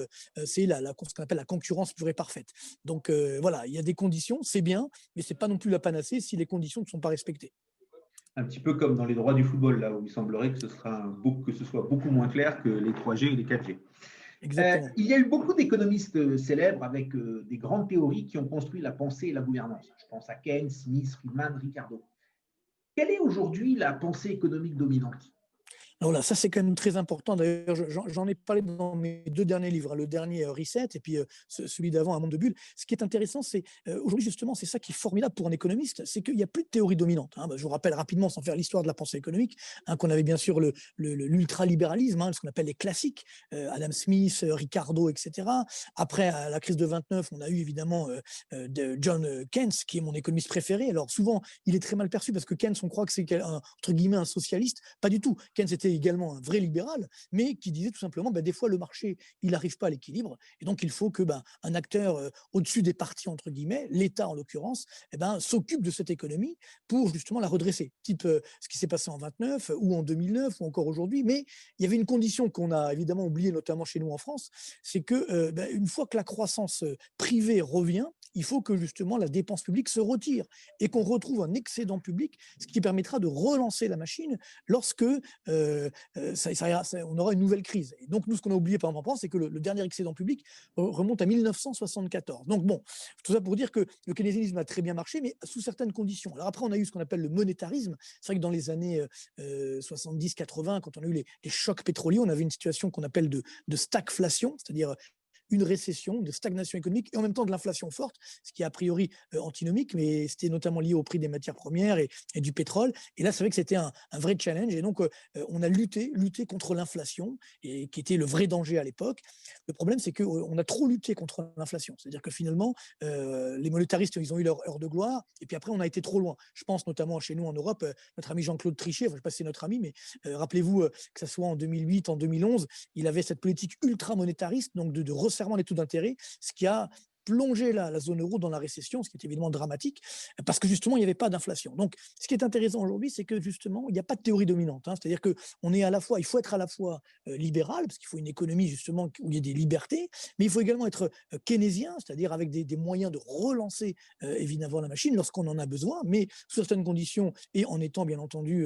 c'est ce qu'on appelle la concurrence pure et parfaite. Donc voilà, il y a des conditions, c'est bien, mais ce n'est pas non plus la panacée si les conditions ne sont pas respectées. Un petit peu comme dans les droits du football, là où il semblerait que ce soit beaucoup moins clair que les 3G ou les 4G. Exactement. Il y a eu beaucoup d'économistes célèbres avec des grandes théories qui ont construit la pensée et la gouvernance. Je pense à Keynes, Smith, Friedman, Ricardo. Quelle est aujourd'hui la pensée économique dominante? Alors là, ça c'est quand même très important. D'ailleurs, j'en ai parlé dans mes 2 derniers livres, hein, le dernier Reset et puis celui d'avant, Un monde de bulles. Ce qui est intéressant, c'est aujourd'hui justement, c'est ça qui est formidable pour un économiste, c'est qu'il n'y a plus de théorie dominante, hein. Je vous rappelle rapidement, sans faire l'histoire de la pensée économique, hein, qu'on avait bien sûr l'ultralibéralisme, hein, ce qu'on appelle les classiques, Adam Smith, Ricardo, etc. Après à la crise de 29, on a eu évidemment de John Keynes, qui est mon économiste préféré. Alors souvent, il est très mal perçu parce que Keynes, on croit que c'est entre guillemets un socialiste. Pas du tout. Keynes était également un vrai libéral, mais qui disait tout simplement, des fois le marché, il n'arrive pas à l'équilibre, et donc il faut que un acteur au-dessus des partis, entre guillemets, l'État en l'occurrence, s'occupe de cette économie pour justement la redresser, type ce qui s'est passé en 29 ou en 2009 ou encore aujourd'hui. Mais il y avait une condition qu'on a évidemment oubliée, notamment chez nous en France, c'est que une fois que la croissance privée revient, il faut que justement la dépense publique se retire et qu'on retrouve un excédent public, ce qui permettra de relancer la machine lorsque on aura une nouvelle crise. Et donc, nous, ce qu'on a oublié par exemple en France, c'est que le dernier excédent public remonte à 1974. Donc, bon, tout ça pour dire que le keynésianisme a très bien marché, mais sous certaines conditions. Alors après, on a eu ce qu'on appelle le monétarisme. C'est vrai que dans les années 70-80, quand on a eu les chocs pétroliers, on avait une situation qu'on appelle de stagflation, c'est-à-dire une récession, de stagnation économique et en même temps de l'inflation forte, ce qui est a priori antinomique, mais c'était notamment lié au prix des matières premières et du pétrole. Et là, c'est vrai que c'était un vrai challenge. Et donc, on a lutté contre l'inflation, et qui était le vrai danger à l'époque. Le problème, c'est qu'on a trop lutté contre l'inflation. C'est-à-dire que finalement, les monétaristes, ils ont eu leur heure de gloire. Et puis après, on a été trop loin. Je pense notamment chez nous en Europe, notre ami Jean-Claude Trichet, enfin, je ne sais pas si c'est notre ami, mais rappelez-vous que ce soit en 2008, en 2011, il avait cette politique ultra-monétariste, donc de resserrement des taux d'intérêt, ce qui a plongé la zone euro dans la récession, ce qui est évidemment dramatique, parce que justement, il n'y avait pas d'inflation. Donc, ce qui est intéressant aujourd'hui, c'est que justement, il n'y a pas de théorie dominante, hein. C'est-à-dire qu'on est à la fois, il faut être à la fois libéral, parce qu'il faut une économie justement où il y a des libertés, mais il faut également être keynésien, c'est-à-dire avec des moyens de relancer évidemment la machine lorsqu'on en a besoin, mais sous certaines conditions et en étant bien entendu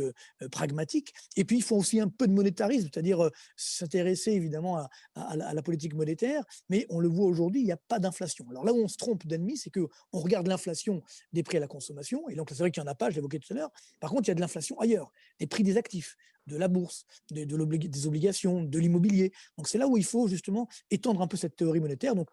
pragmatique. Et puis, il faut aussi un peu de monétarisme, c'est-à-dire s'intéresser évidemment à la politique monétaire, mais on le voit aujourd'hui, il n'y a pas d'inflation. Alors là où on se trompe d'ennemi, c'est qu'on regarde l'inflation des prix à la consommation, et donc c'est vrai qu'il n'y en a pas, je l'évoquais tout à l'heure. Par contre, il y a de l'inflation ailleurs, des prix des actifs, de la bourse, des obligations, de l'immobilier. Donc c'est là où il faut justement étendre un peu cette théorie monétaire. Donc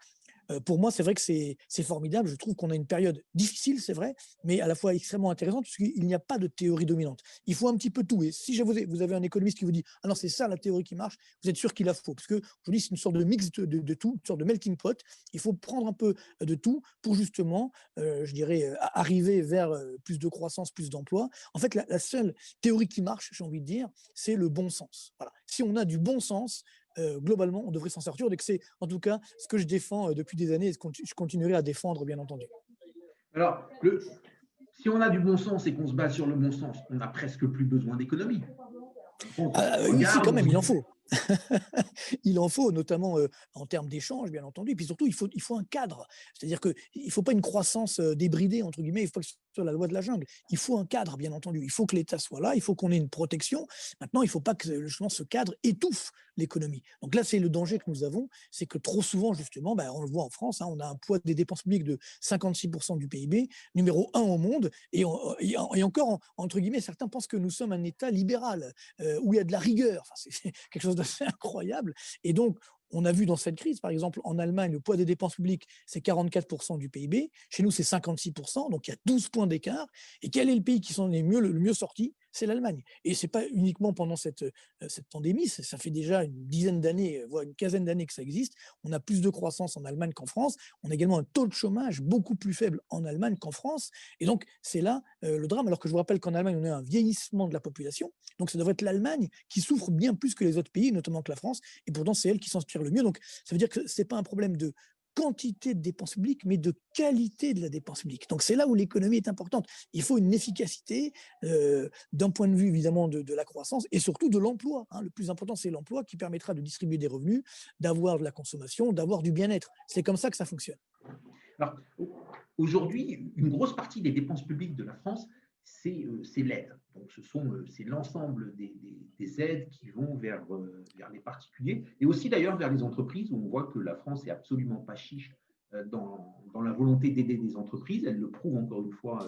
pour moi, c'est vrai que c'est formidable. Je trouve qu'on a une période difficile, c'est vrai, mais à la fois extrêmement intéressante, puisqu'il n'y a pas de théorie dominante. Il faut un petit peu tout. Et si vous avez un économiste qui vous dit « Ah non, c'est ça la théorie qui marche », vous êtes sûr qu'il la faut. Parce qu'aujourd'hui, c'est une sorte de mix de tout, une sorte de melting pot. Il faut prendre un peu de tout pour justement, je dirais, arriver vers plus de croissance, plus d'emplois. En fait, la seule théorie qui marche, j'ai envie de dire, c'est le bon sens. Voilà. Si on a du bon sens, globalement, on devrait s'en sortir. Donc c'est en tout cas ce que je défends depuis des années et ce que je continuerai à défendre, bien entendu. Alors, si on a du bon sens et qu'on se base sur le bon sens, on n'a presque plus besoin d'économie. Oui, si, quand même, il en faut. Il en faut, notamment en termes d'échanges, bien entendu. Et puis surtout, il faut un cadre. C'est-à-dire qu'il ne faut pas une croissance débridée, entre guillemets, il faut pas que ce soit la loi de la jungle. Il faut un cadre, bien entendu. Il faut que l'État soit là, il faut qu'on ait une protection. Maintenant, il ne faut pas que justement ce cadre étouffe l'économie. Donc là, c'est le danger que nous avons, c'est que trop souvent, justement, on le voit en France, hein, on a un poids des dépenses publiques de 56% du PIB, numéro 1 au monde, et encore, entre guillemets, certains pensent que nous sommes un État libéral, où il y a de la rigueur. Enfin, c'est quelque chose d'assez incroyable. Et donc, on a vu dans cette crise, par exemple, en Allemagne, le poids des dépenses publiques, c'est 44% du PIB. Chez nous, c'est 56%, donc il y a 12 points d'écart. Et quel est le pays qui s'en est le mieux sorti? C'est l'Allemagne. Et ce n'est pas uniquement pendant cette pandémie, ça fait déjà une dizaine d'années, voire une quinzaine d'années que ça existe. On a plus de croissance en Allemagne qu'en France. On a également un taux de chômage beaucoup plus faible en Allemagne qu'en France. Et donc, c'est là le drame. Alors que je vous rappelle qu'en Allemagne, on a un vieillissement de la population. Donc, ça devrait être l'Allemagne qui souffre bien plus que les autres pays, notamment que la France. Et pourtant, c'est elle qui s'en tire le mieux. Donc, ça veut dire que ce n'est pas un problème de quantité de dépenses publiques, mais de qualité de la dépense publique. Donc, c'est là où l'économie est importante. Il faut une efficacité d'un point de vue, évidemment, de la croissance et surtout de l'emploi. Hein. Le plus important, c'est l'emploi qui permettra de distribuer des revenus, d'avoir de la consommation, d'avoir du bien-être. C'est comme ça que ça fonctionne. Alors, aujourd'hui, une grosse partie des dépenses publiques de la France, c'est l'aide. Donc, c'est l'ensemble des aides qui vont vers les particuliers et aussi d'ailleurs vers les entreprises, où on voit que la France n'est absolument pas chiche dans la volonté d'aider des entreprises. Elle le prouve encore une fois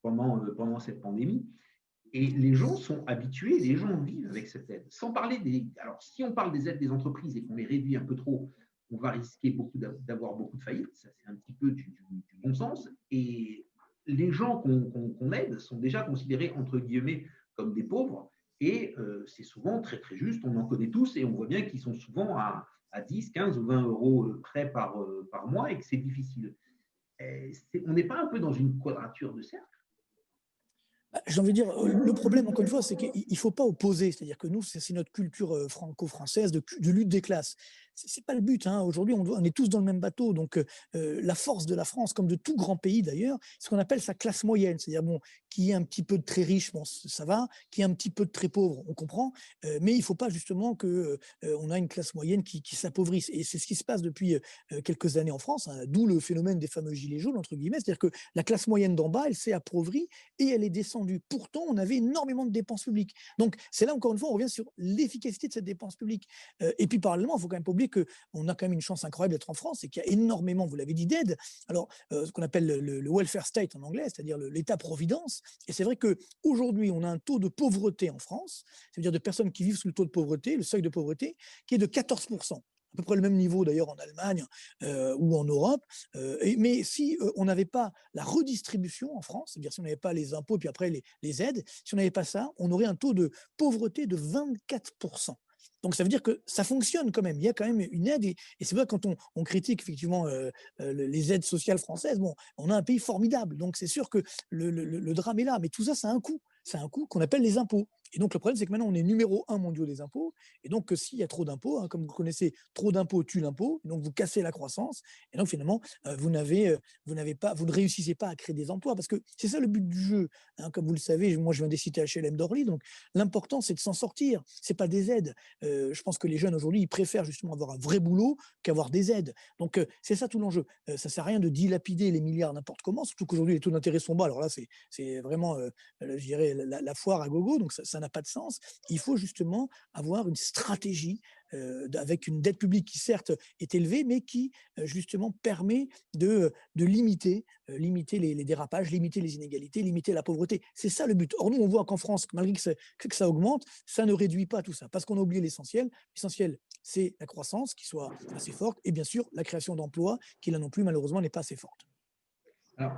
pendant cette pandémie. Et les gens sont habitués, les gens vivent avec cette aide. Sans parler Alors, si on parle des aides des entreprises et qu'on les réduit un peu trop, on va risquer d'avoir beaucoup de faillites. Ça, c'est un petit peu du bon sens. Et les gens qu'on aide sont déjà considérés, entre guillemets, comme des pauvres. Et c'est souvent très, très juste. On en connaît tous et on voit bien qu'ils sont souvent à 10, 15 ou 20 euros près par mois et que c'est difficile. On n'est pas un peu dans une quadrature de cercle? J'ai envie de dire, le problème, encore une fois, c'est qu'il ne faut pas opposer. C'est-à-dire que nous, c'est notre culture franco-française de lutte des classes. Ce n'est pas le but. Hein. Aujourd'hui, on est tous dans le même bateau. Donc, la force de la France, comme de tout grand pays d'ailleurs, c'est ce qu'on appelle sa classe moyenne. C'est-à-dire, bon, qui est un petit peu de très riche, bon, ça va. Qui est un petit peu de très pauvre, on comprend. Mais il ne faut pas justement qu'on a une classe moyenne qui s'appauvrisse. Et c'est ce qui se passe depuis quelques années en France, hein, d'où le phénomène des fameux gilets jaunes, entre guillemets. C'est-à-dire que la classe moyenne d'en bas, elle s'est appauvrie et elle est descendue. Pourtant, on avait énormément de dépenses publiques. Donc, c'est là, encore une fois, on revient sur l'efficacité de cette dépense publique. Et puis, parallèlement, il ne faut quand même pas oublier qu'on a quand même une chance incroyable d'être en France et qu'il y a énormément, vous l'avez dit, d'aides. Alors, ce qu'on appelle le welfare state en anglais, c'est-à-dire l'État-providence. Et c'est vrai qu'aujourd'hui, on a un taux de pauvreté en France, c'est-à-dire de personnes qui vivent sous le taux de pauvreté, le seuil de pauvreté, qui est de 14%. À peu près le même niveau d'ailleurs en Allemagne ou en Europe. Mais si on n'avait pas la redistribution en France, c'est-à-dire si on n'avait pas les impôts et puis après les aides, si on n'avait pas ça, on aurait un taux de pauvreté de 24%. Donc ça veut dire que ça fonctionne quand même. Il y a quand même une aide. Et c'est vrai, quand on critique effectivement les aides sociales françaises, bon, on a un pays formidable. Donc c'est sûr que le drame est là. Mais tout ça, ça a un coût. C'est un coût qu'on appelle les impôts. Et donc le problème, c'est que maintenant, on est numéro 1 mondial des impôts. Et donc s'il y a trop d'impôts, hein, comme vous connaissez, trop d'impôts tue l'impôt. Donc vous cassez la croissance. Et donc finalement, vous ne réussissez pas à créer des emplois. Parce que c'est ça le but du jeu. Hein, comme vous le savez, moi je viens des cités HLM d'Orly. Donc l'important, c'est de s'en sortir. C'est pas des aides. Je pense que les jeunes aujourd'hui, ils préfèrent justement avoir un vrai boulot qu'avoir des aides. Donc c'est ça tout l'enjeu. Ça ne sert à rien de dilapider les milliards n'importe comment, surtout qu'aujourd'hui les taux d'intérêt sont bas. Alors là, c'est vraiment, je dirais, la foire à gogo. Donc ça n'a pas de sens. Il faut justement avoir une stratégie avec une dette publique qui certes est élevée, mais qui justement permet de limiter les dérapages, limiter les inégalités, limiter la pauvreté. C'est ça le but. Or nous, on voit qu'en France, malgré que ça augmente, ça ne réduit pas tout ça, parce qu'on a oublié l'essentiel. L'essentiel, c'est la croissance qui soit assez forte, et bien sûr la création d'emplois, qui là non plus malheureusement n'est pas assez forte. Alors,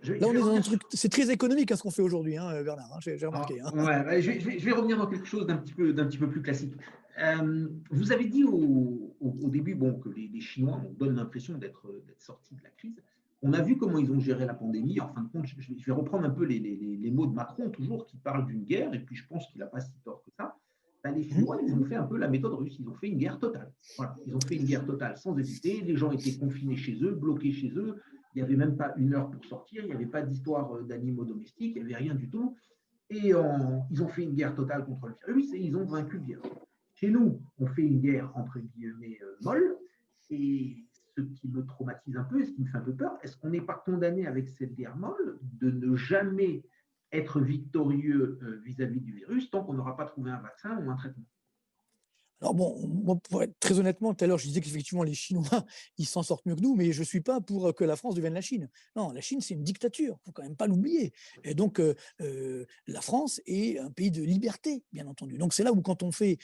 là, on est dans un truc, c'est très économique, hein, ce qu'on fait aujourd'hui, hein, Bernard, hein, j'ai remarqué. Hein. Ouais, je vais revenir dans quelque chose d'un petit peu plus classique. Vous avez dit au début que les Chinois donnent l'impression d'être sortis de la crise. On a vu comment ils ont géré la pandémie. En fin de compte, je vais reprendre un peu les mots de Macron, toujours, qui parle d'une guerre, et puis je pense qu'il n'a pas si tort que ça. Les Chinois, ils ont fait un peu la méthode russe. Ils ont fait une guerre totale. Voilà. Ils ont fait une guerre totale sans hésiter. Les gens étaient confinés chez eux, bloqués chez eux. Il n'y avait même pas une heure pour sortir. Il n'y avait pas d'histoire d'animaux domestiques. Il n'y avait rien du tout. Et ils ont fait une guerre totale contre le virus et ils ont vaincu le virus. Chez nous, on fait une guerre entre guillemets molle. Et ce qui me traumatise un peu et ce qui me fait un peu peur, est-ce qu'on n'est pas condamné avec cette guerre molle de ne jamais être victorieux vis-à-vis du virus tant qu'on n'aura pas trouvé un vaccin ou un traitement? Alors bon, moi, pour être très honnêtement, tout à l'heure, je disais qu'effectivement, les Chinois, ils s'en sortent mieux que nous, mais je ne suis pas pour que la France devienne la Chine. Non, la Chine, c'est une dictature, il ne faut quand même pas l'oublier. Et donc, la France est un pays de liberté, bien entendu. Donc, c'est là où, quand on fait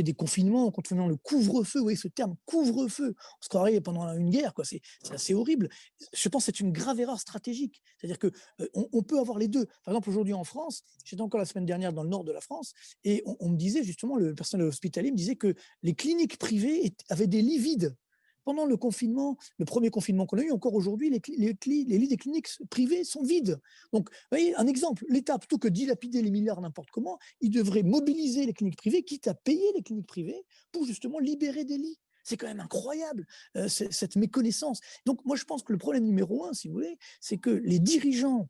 des confinements, quand on fait le couvre-feu, vous voyez ce terme, couvre-feu, on se croirait pendant une guerre, quoi. C'est assez horrible. Je pense que c'est une grave erreur stratégique. C'est-à-dire qu'on peut avoir les deux. Par exemple, aujourd'hui en France, j'étais encore la semaine dernière dans le nord de la France, et on me disait, justement, le personnel hospitalier me disait que les cliniques privées avaient des lits vides. Pendant le confinement, le premier confinement qu'on a eu, encore aujourd'hui, les lits des cliniques privées sont vides. Donc, vous voyez, un exemple, l'État, plutôt que de dilapider les milliards n'importe comment, il devrait mobiliser les cliniques privées, quitte à payer les cliniques privées, pour justement libérer des lits. C'est quand même incroyable, cette méconnaissance. Donc, moi, je pense que le problème numéro un, si vous voulez, c'est que les dirigeants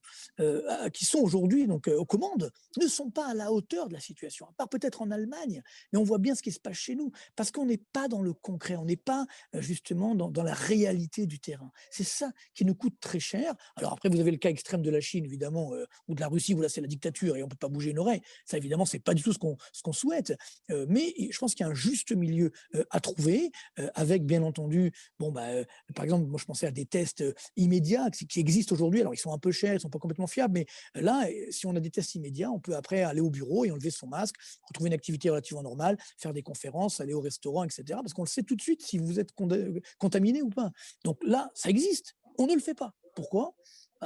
qui sont aujourd'hui aux commandes ne sont pas à la hauteur de la situation, à part peut-être en Allemagne, mais on voit bien ce qui se passe chez nous, parce qu'on n'est pas dans le concret, on n'est pas justement dans la réalité du terrain. C'est ça qui nous coûte très cher. Alors après, vous avez le cas extrême de la Chine, évidemment, ou de la Russie, où là, c'est la dictature et on ne peut pas bouger une oreille. Ça, évidemment, ce n'est pas du tout ce qu'on souhaite. Mais je pense qu'il y a un juste milieu à trouver, avec, bien entendu, par exemple, moi, je pensais à des tests immédiats qui existent aujourd'hui. Alors, ils sont un peu chers, ils ne sont pas complètement fiables, mais là, si on a des tests immédiats, on peut après aller au bureau et enlever son masque, retrouver une activité relativement normale, faire des conférences, aller au restaurant, etc. Parce qu'on le sait tout de suite si vous êtes contaminé ou pas. Donc là, ça existe. On ne le fait pas. Pourquoi ?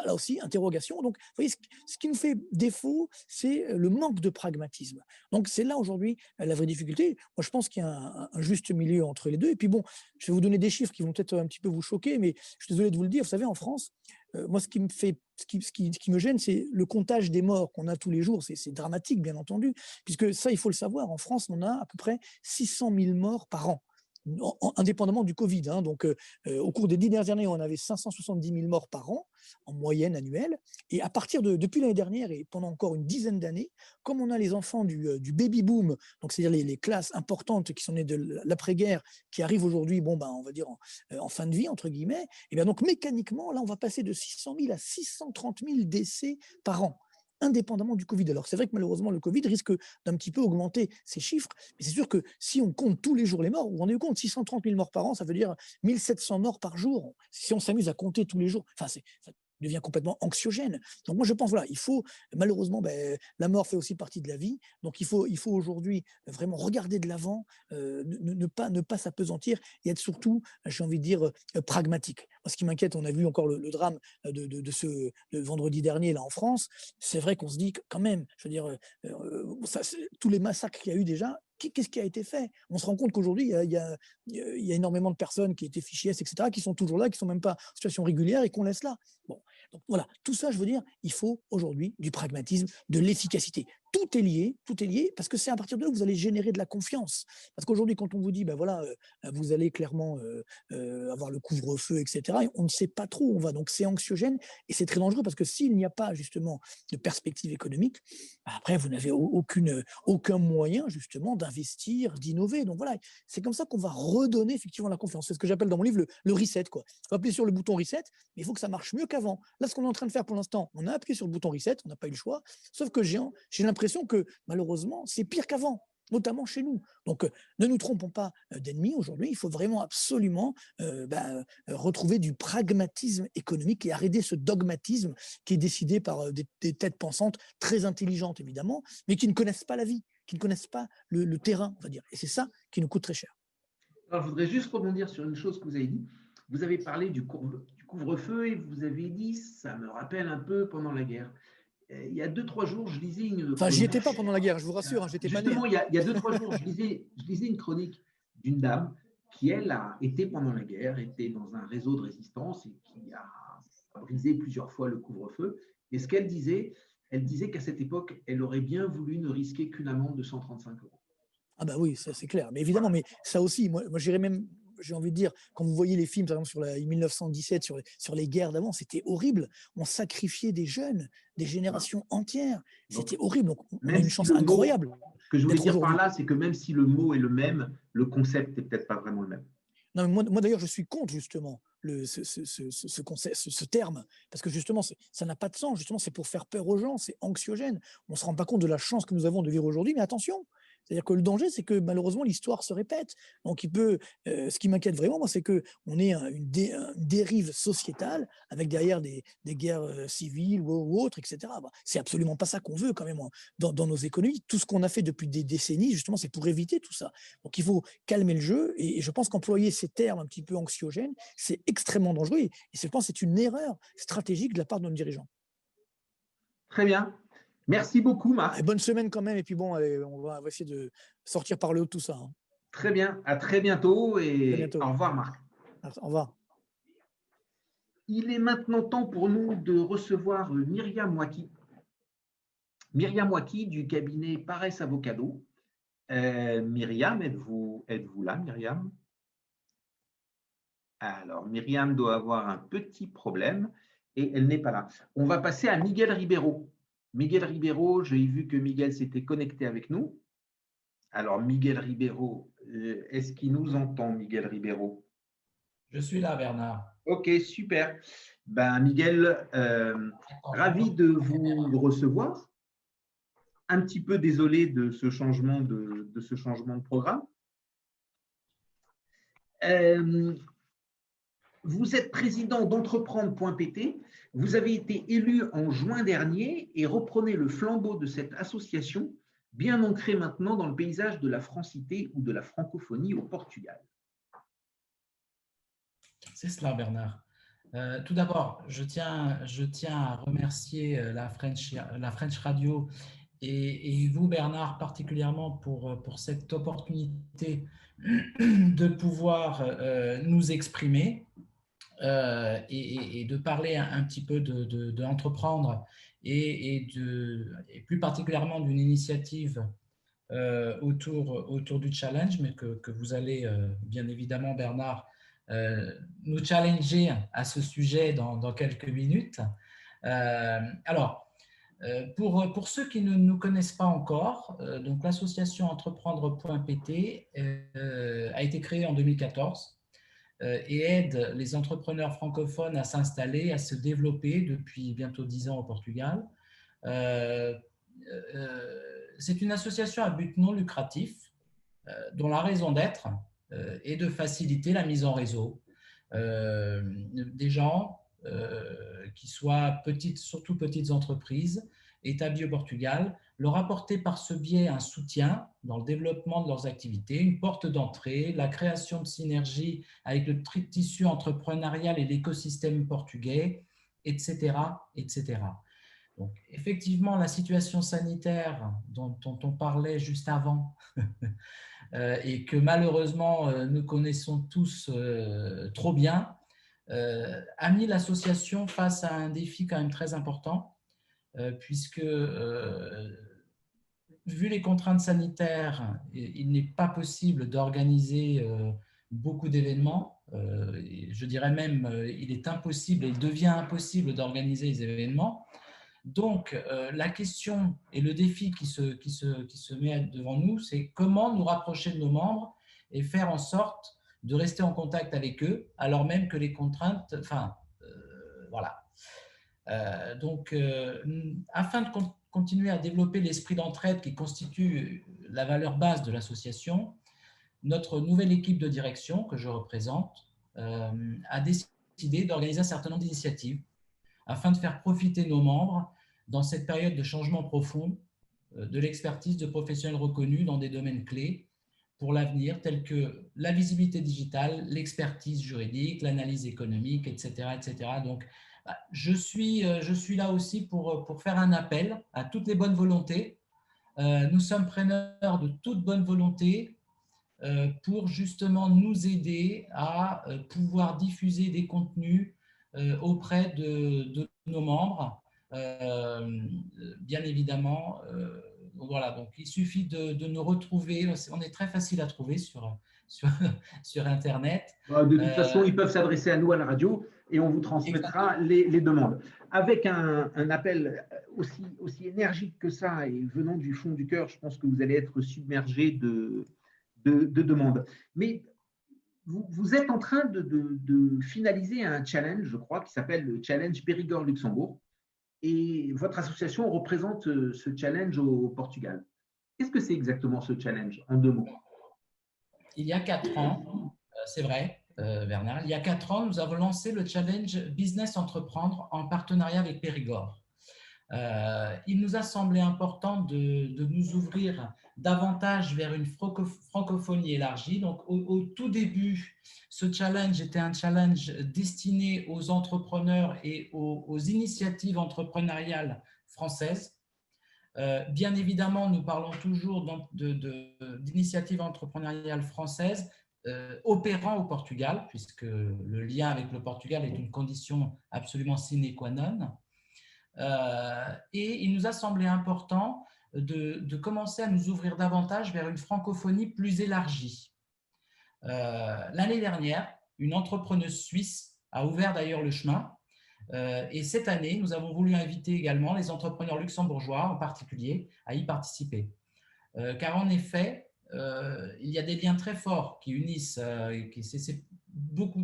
Là aussi, interrogation. Donc, vous voyez, ce qui nous fait défaut, c'est le manque de pragmatisme. Donc, c'est là aujourd'hui la vraie difficulté. Moi, je pense qu'il y a un juste milieu entre les deux. Et puis, bon, je vais vous donner des chiffres qui vont peut-être un petit peu vous choquer, mais je suis désolé de vous le dire. Vous savez, en France, moi, ce qui me gêne, c'est le comptage des morts qu'on a tous les jours. C'est dramatique, bien entendu, puisque ça, il faut le savoir. En France, on a à peu près 600 000 morts par an, indépendamment du Covid. Donc, au cours des 10 dernières années, on avait 570 000 morts par an, en moyenne annuelle. Et à partir depuis l'année dernière et pendant encore une dizaine d'années, comme on a les enfants du baby-boom, donc c'est-à-dire les classes importantes qui sont nées de l'après-guerre, qui arrivent aujourd'hui, on va dire en fin de vie, entre guillemets, et bien donc mécaniquement, là, on va passer de 600 000 à 630 000 décès par an, indépendamment du Covid. Alors, c'est vrai que malheureusement, le Covid risque d'un petit peu augmenter ces chiffres, mais c'est sûr que si on compte tous les jours les morts, vous vous rendez compte, 630 000 morts par an, ça veut dire 1700 morts par jour. Si on s'amuse à compter tous les jours, ça devient complètement anxiogène. Donc moi, je pense, voilà, il faut, malheureusement, la mort fait aussi partie de la vie, donc il faut aujourd'hui vraiment regarder de l'avant, ne pas s'apesantir et être surtout, j'ai envie de dire, pragmatique. Moi, ce qui m'inquiète, on a vu encore le drame de vendredi dernier, là, en France. C'est vrai qu'on se dit quand même, je veux dire, tous les massacres qu'il y a eu déjà, qu'est-ce qui a été fait? On se rend compte qu'aujourd'hui, il y a énormément de personnes qui étaient fichiers S, etc., qui sont toujours là, qui ne sont même pas en situation régulière et qu'on laisse là. Bon, donc voilà, tout ça, je veux dire, il faut aujourd'hui du pragmatisme, de l'efficacité. Tout est lié, parce que c'est à partir de là que vous allez générer de la confiance. Parce qu'aujourd'hui, quand on vous dit, vous allez clairement avoir le couvre-feu, etc., on ne sait pas trop où on va. Donc c'est anxiogène et c'est très dangereux parce que s'il n'y a pas justement de perspective économique, après, vous n'avez aucun moyen justement d'investir, d'innover. Donc voilà, c'est comme ça qu'on va redonner effectivement la confiance. C'est ce que j'appelle dans mon livre le reset, quoi. On va appuyer sur le bouton reset, mais il faut que ça marche mieux qu'avant. Là, ce qu'on est en train de faire pour l'instant, on a appuyé sur le bouton reset, on n'a pas eu le choix, sauf que j'ai l'impression que malheureusement, c'est pire qu'avant, notamment chez nous. Donc, ne nous trompons pas d'ennemis. Aujourd'hui, il faut vraiment absolument retrouver du pragmatisme économique et arrêter ce dogmatisme qui est décidé par des têtes pensantes très intelligentes, évidemment, mais qui ne connaissent pas la vie, qui ne connaissent pas le terrain, on va dire. Et c'est ça qui nous coûte très cher. Alors, je voudrais juste rebondir sur une chose que vous avez dit. Vous avez parlé du couvre-feu et vous avez dit, ça me rappelle un peu pendant la guerre. Il y a 2-3 jours, je lisais une... Enfin, j'y étais pas pendant la guerre, je vous rassure, j'étais pas né. Justement, il y a 2-3 jours, je lisais une chronique d'une dame qui, elle, a été pendant la guerre, était dans un réseau de résistance et qui a brisé plusieurs fois le couvre-feu. Et ce qu'elle disait qu'à cette époque, elle aurait bien voulu ne risquer qu'une amende de 135 €. Ah bah oui, ça c'est clair. Mais évidemment, mais ça aussi, moi j'irais même, j'ai envie de dire, quand vous voyez les films, par exemple sur 1917, sur les guerres d'avant, c'était horrible. On sacrifiait des jeunes, des générations entières. C'était horrible. Donc on a une chance incroyable. Ce que je voulais dire par là, c'est que même si le mot est le même, le concept n'est peut-être pas vraiment le même. Non, mais moi d'ailleurs, je suis contre justement ce terme, parce que justement, ça n'a pas de sens. Justement, c'est pour faire peur aux gens, c'est anxiogène. On ne se rend pas compte de la chance que nous avons de vivre aujourd'hui, mais attention. C'est-à-dire que le danger, c'est que malheureusement, l'histoire se répète. Donc, ce qui m'inquiète vraiment, moi, c'est qu'on ait une dérive sociétale avec derrière des guerres civiles ou autres, etc. C'est absolument pas ça qu'on veut quand même dans nos économies. Tout ce qu'on a fait depuis des décennies, justement, c'est pour éviter tout ça. Donc, il faut calmer le jeu. Et je pense qu'employer ces termes un petit peu anxiogènes, c'est extrêmement dangereux. Et je pense que c'est une erreur stratégique de la part de nos dirigeants. Très bien. Merci beaucoup, Marc. Et bonne semaine quand même. Et puis bon, allez, on va essayer de sortir par le haut de tout ça. Très bien. À très bientôt. Et au revoir, Marc. Au revoir. Il est maintenant temps pour nous de recevoir Myriam Waki. Myriam Waki du cabinet Paresse Avocado. Myriam, êtes-vous là, Myriam? Alors, Myriam doit avoir un petit problème et elle n'est pas là. On va passer à Miguel Ribeiro. Miguel Ribeiro, j'ai vu que Miguel s'était connecté avec nous. Alors, Miguel Ribeiro, est-ce qu'il nous entend, Miguel Ribeiro? Je suis là, Bernard. Ok, super. Ben, Miguel, ravi de vous recevoir. Un petit peu désolé de ce changement de programme. Vous êtes président d'entreprendre.pt. Vous avez été élu en juin dernier et reprenez le flambeau de cette association, bien ancrée maintenant dans le paysage de la francité ou de la francophonie au Portugal. C'est cela, Bernard. Tout d'abord, je tiens à remercier la French Radio et vous, Bernard, particulièrement pour cette opportunité de pouvoir nous exprimer et de parler un petit peu d'entreprendre et plus particulièrement d'une initiative autour du challenge, mais que vous allez bien évidemment, Bernard, nous challenger à ce sujet dans quelques minutes. Alors, pour ceux qui ne nous connaissent pas encore, donc l'association entreprendre.pt a été créée en 2014 et aide les entrepreneurs francophones à s'installer, à se développer depuis bientôt 10 ans au Portugal. C'est une association à but non lucratif dont la raison d'être est de faciliter la mise en réseau des gens qui soient surtout petites entreprises établies au Portugal, leur apporter par ce biais un soutien dans le développement de leurs activités, une porte d'entrée, la création de synergies avec le tissu entrepreneurial et l'écosystème portugais, etc., etc. Donc, effectivement, la situation sanitaire dont on parlait juste avant et que malheureusement nous connaissons tous trop bien, a mis l'association face à un défi quand même très important, puisque vu les contraintes sanitaires, il n'est pas possible d'organiser beaucoup d'événements. Je dirais même, il est impossible et il devient impossible d'organiser les événements. Donc, la question et le défi qui se met devant nous, c'est comment nous rapprocher de nos membres et faire en sorte de rester en contact avec eux, alors même que les contraintes, voilà. Donc, afin de continuer à développer l'esprit d'entraide qui constitue la valeur base de l'association, notre nouvelle équipe de direction que je représente a décidé d'organiser un certain nombre d'initiatives afin de faire profiter nos membres dans cette période de changement profond de l'expertise de professionnels reconnus dans des domaines clés pour l'avenir, tels que la visibilité digitale, l'expertise juridique, l'analyse économique, etc., etc. Donc, je suis là aussi pour faire un appel à toutes les bonnes volontés. Nous sommes preneurs de toute bonne volonté pour justement nous aider à pouvoir diffuser des contenus auprès de nos membres. Bien évidemment, voilà, donc il suffit de nous retrouver, on est très facile à trouver sur Internet. De toute façon, ils peuvent s'adresser à nous à la radio et on vous transmettra les demandes. Avec un appel aussi énergique que ça et venant du fond du cœur, je pense que vous allez être submergé de demandes. Mais vous êtes en train de finaliser un challenge, je crois, qui s'appelle le Challenge Périgord-Luxembourg. Et votre association représente ce challenge au Portugal. Qu'est-ce que c'est exactement ce challenge, en 2 mots? Il y a 4 ans, c'est vrai, Bernard, il y a 4 ans, nous avons lancé le challenge Business Entreprendre en partenariat avec Périgord. Il nous a semblé important de nous ouvrir davantage vers une francophonie élargie. Donc, au tout début, ce challenge était un challenge destiné aux entrepreneurs et aux initiatives entrepreneuriales françaises. Bien évidemment, nous parlons toujours d'initiatives entrepreneuriales françaises opérant au Portugal, puisque le lien avec le Portugal est une condition absolument sine qua non. Et il nous a semblé important de commencer à nous ouvrir davantage vers une francophonie plus élargie. L'année dernière, une entrepreneuse suisse, a ouvert d'ailleurs le chemin. Et cette année, nous avons voulu inviter également les entrepreneurs luxembourgeois en particulier à y participer. Car en effet, il y a des liens très forts qui unissent,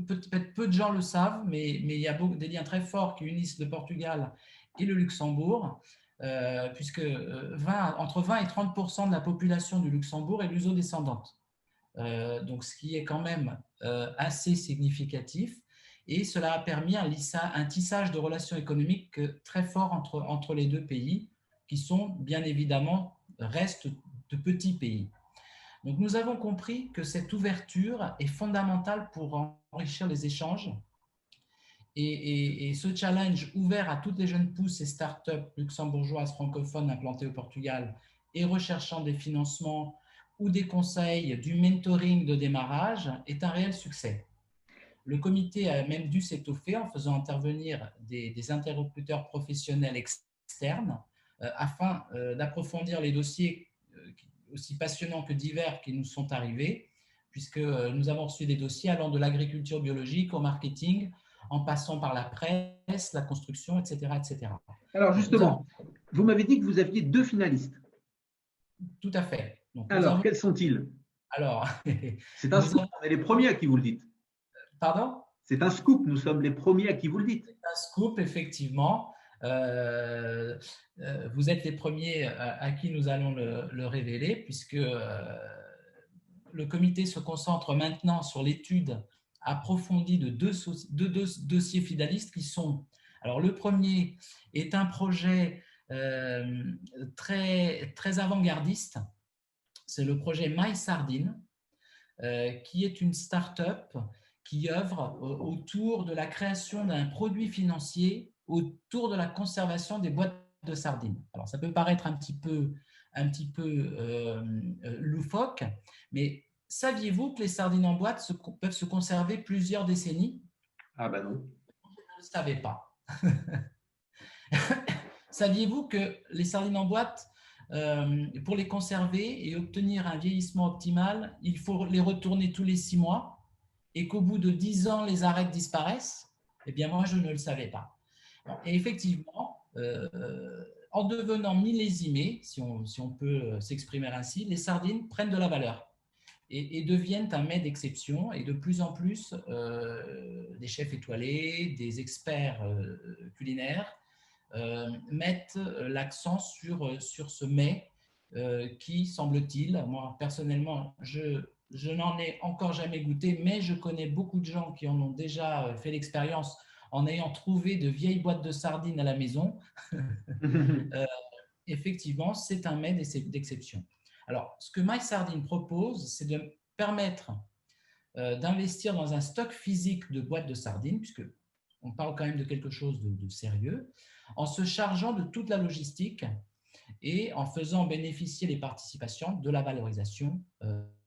peut-être peu de gens le savent, mais il y a des liens très forts qui unissent le Portugal et le Luxembourg, puisque entre 20 et 30% de la population du Luxembourg est luso-descendante. Donc, ce qui est quand même assez significatif. Et cela a permis un tissage de relations économiques très fort entre les deux pays, qui sont bien évidemment restent de petits pays. Donc, nous avons compris que cette ouverture est fondamentale pour enrichir les échanges. Et ce challenge ouvert à toutes les jeunes pousses et startups luxembourgeoises francophones implantées au Portugal et recherchant des financements ou des conseils, du mentoring de démarrage est un réel succès. Le comité a même dû s'étoffer en faisant intervenir des interlocuteurs professionnels externes afin d'approfondir les dossiers aussi passionnants que divers qui nous sont arrivés, puisque nous avons reçu des dossiers allant de l'agriculture biologique au marketing, en passant par la presse, la construction, etc. etc. Alors justement, vous m'avez dit que vous aviez 2 finalistes. Tout à fait. Donc, alors, quels sont-ils? Alors, c'est un scoop, on est les premiers à qui vous le dites. Pardon? C'est un scoop, nous sommes les premiers à qui vous le dites. C'est un scoop, effectivement. Vous êtes les premiers à qui nous allons le révéler, puisque le comité se concentre maintenant sur l'étude approfondie de deux dossiers finalistes qui sont… Alors, le premier est un projet très, très avant-gardiste. C'est le projet MySardine, qui est une start-up qui œuvre autour de la création d'un produit financier autour de la conservation des boîtes de sardines. Alors, ça peut paraître un petit peu loufoque, mais saviez-vous que les sardines en boîte peuvent se conserver plusieurs décennies? Ah ben non. Je ne le savais pas. Saviez-vous que les sardines en boîte, pour les conserver et obtenir un vieillissement optimal, il faut les retourner tous les 6 mois et qu'au bout de 10 ans, les arêtes disparaissent? Eh bien, moi, je ne le savais pas. Et effectivement, en devenant millésimées, si on peut s'exprimer ainsi, les sardines prennent de la valeur et deviennent un mets d'exception. Et de plus en plus, des chefs étoilés, des experts culinaires mettent l'accent sur ce mets qui, semble-t-il, moi personnellement, je n'en ai encore jamais goûté, mais je connais beaucoup de gens qui en ont déjà fait l'expérience en ayant trouvé de vieilles boîtes de sardines à la maison. Effectivement, c'est un mets d'exception. Alors, ce que MySardine propose, c'est de permettre d'investir dans un stock physique de boîtes de sardines, puisque on parle quand même de quelque chose de sérieux, en se chargeant de toute la logistique et en faisant bénéficier les participations de la valorisation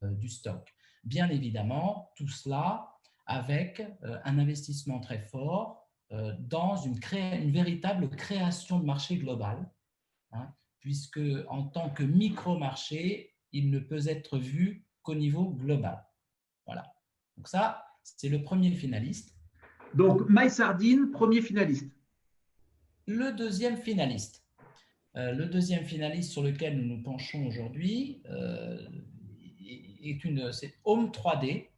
du stock. Bien évidemment, tout cela avec un investissement très fort dans une véritable création de marché global, hein, puisque en tant que micro-marché, il ne peut être vu qu'au niveau global. Voilà. Donc ça, c'est le premier finaliste. Donc, MySardine, premier finaliste. Le deuxième finaliste. Le deuxième finaliste sur lequel nous nous penchons aujourd'hui c'est Home 3D.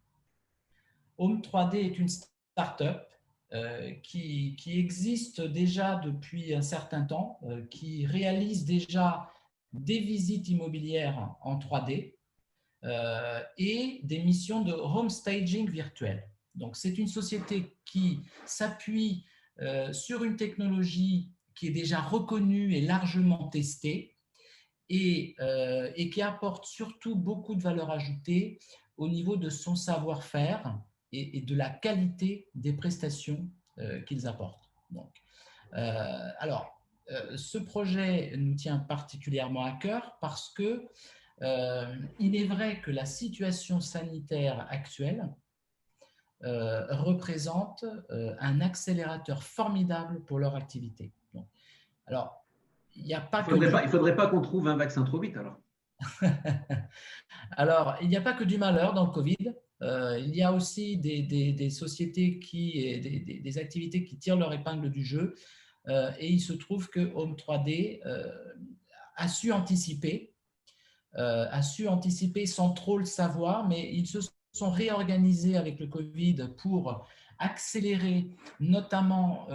Home 3D est une start-up qui existe déjà depuis un certain temps, qui réalise déjà des visites immobilières en 3D et des missions de home staging virtuel. Donc, c'est une société qui s'appuie sur une technologie qui est déjà reconnue et largement testée et qui apporte surtout beaucoup de valeur ajoutée au niveau de son savoir-faire et de la qualité des prestations qu'ils apportent. Donc, ce projet nous tient particulièrement à cœur parce que il est vrai que la situation sanitaire actuelle représente un accélérateur formidable pour leur activité. Donc, alors, il n'y a pas il faudrait pas qu'on trouve un vaccin trop vite alors. Alors, il n'y a pas que du malheur dans le Covid. Il y a aussi des sociétés des activités qui tirent leur épingle du jeu. Et il se trouve que Home 3D a su anticiper sans trop le savoir, mais ils se sont réorganisés avec le Covid pour accélérer notamment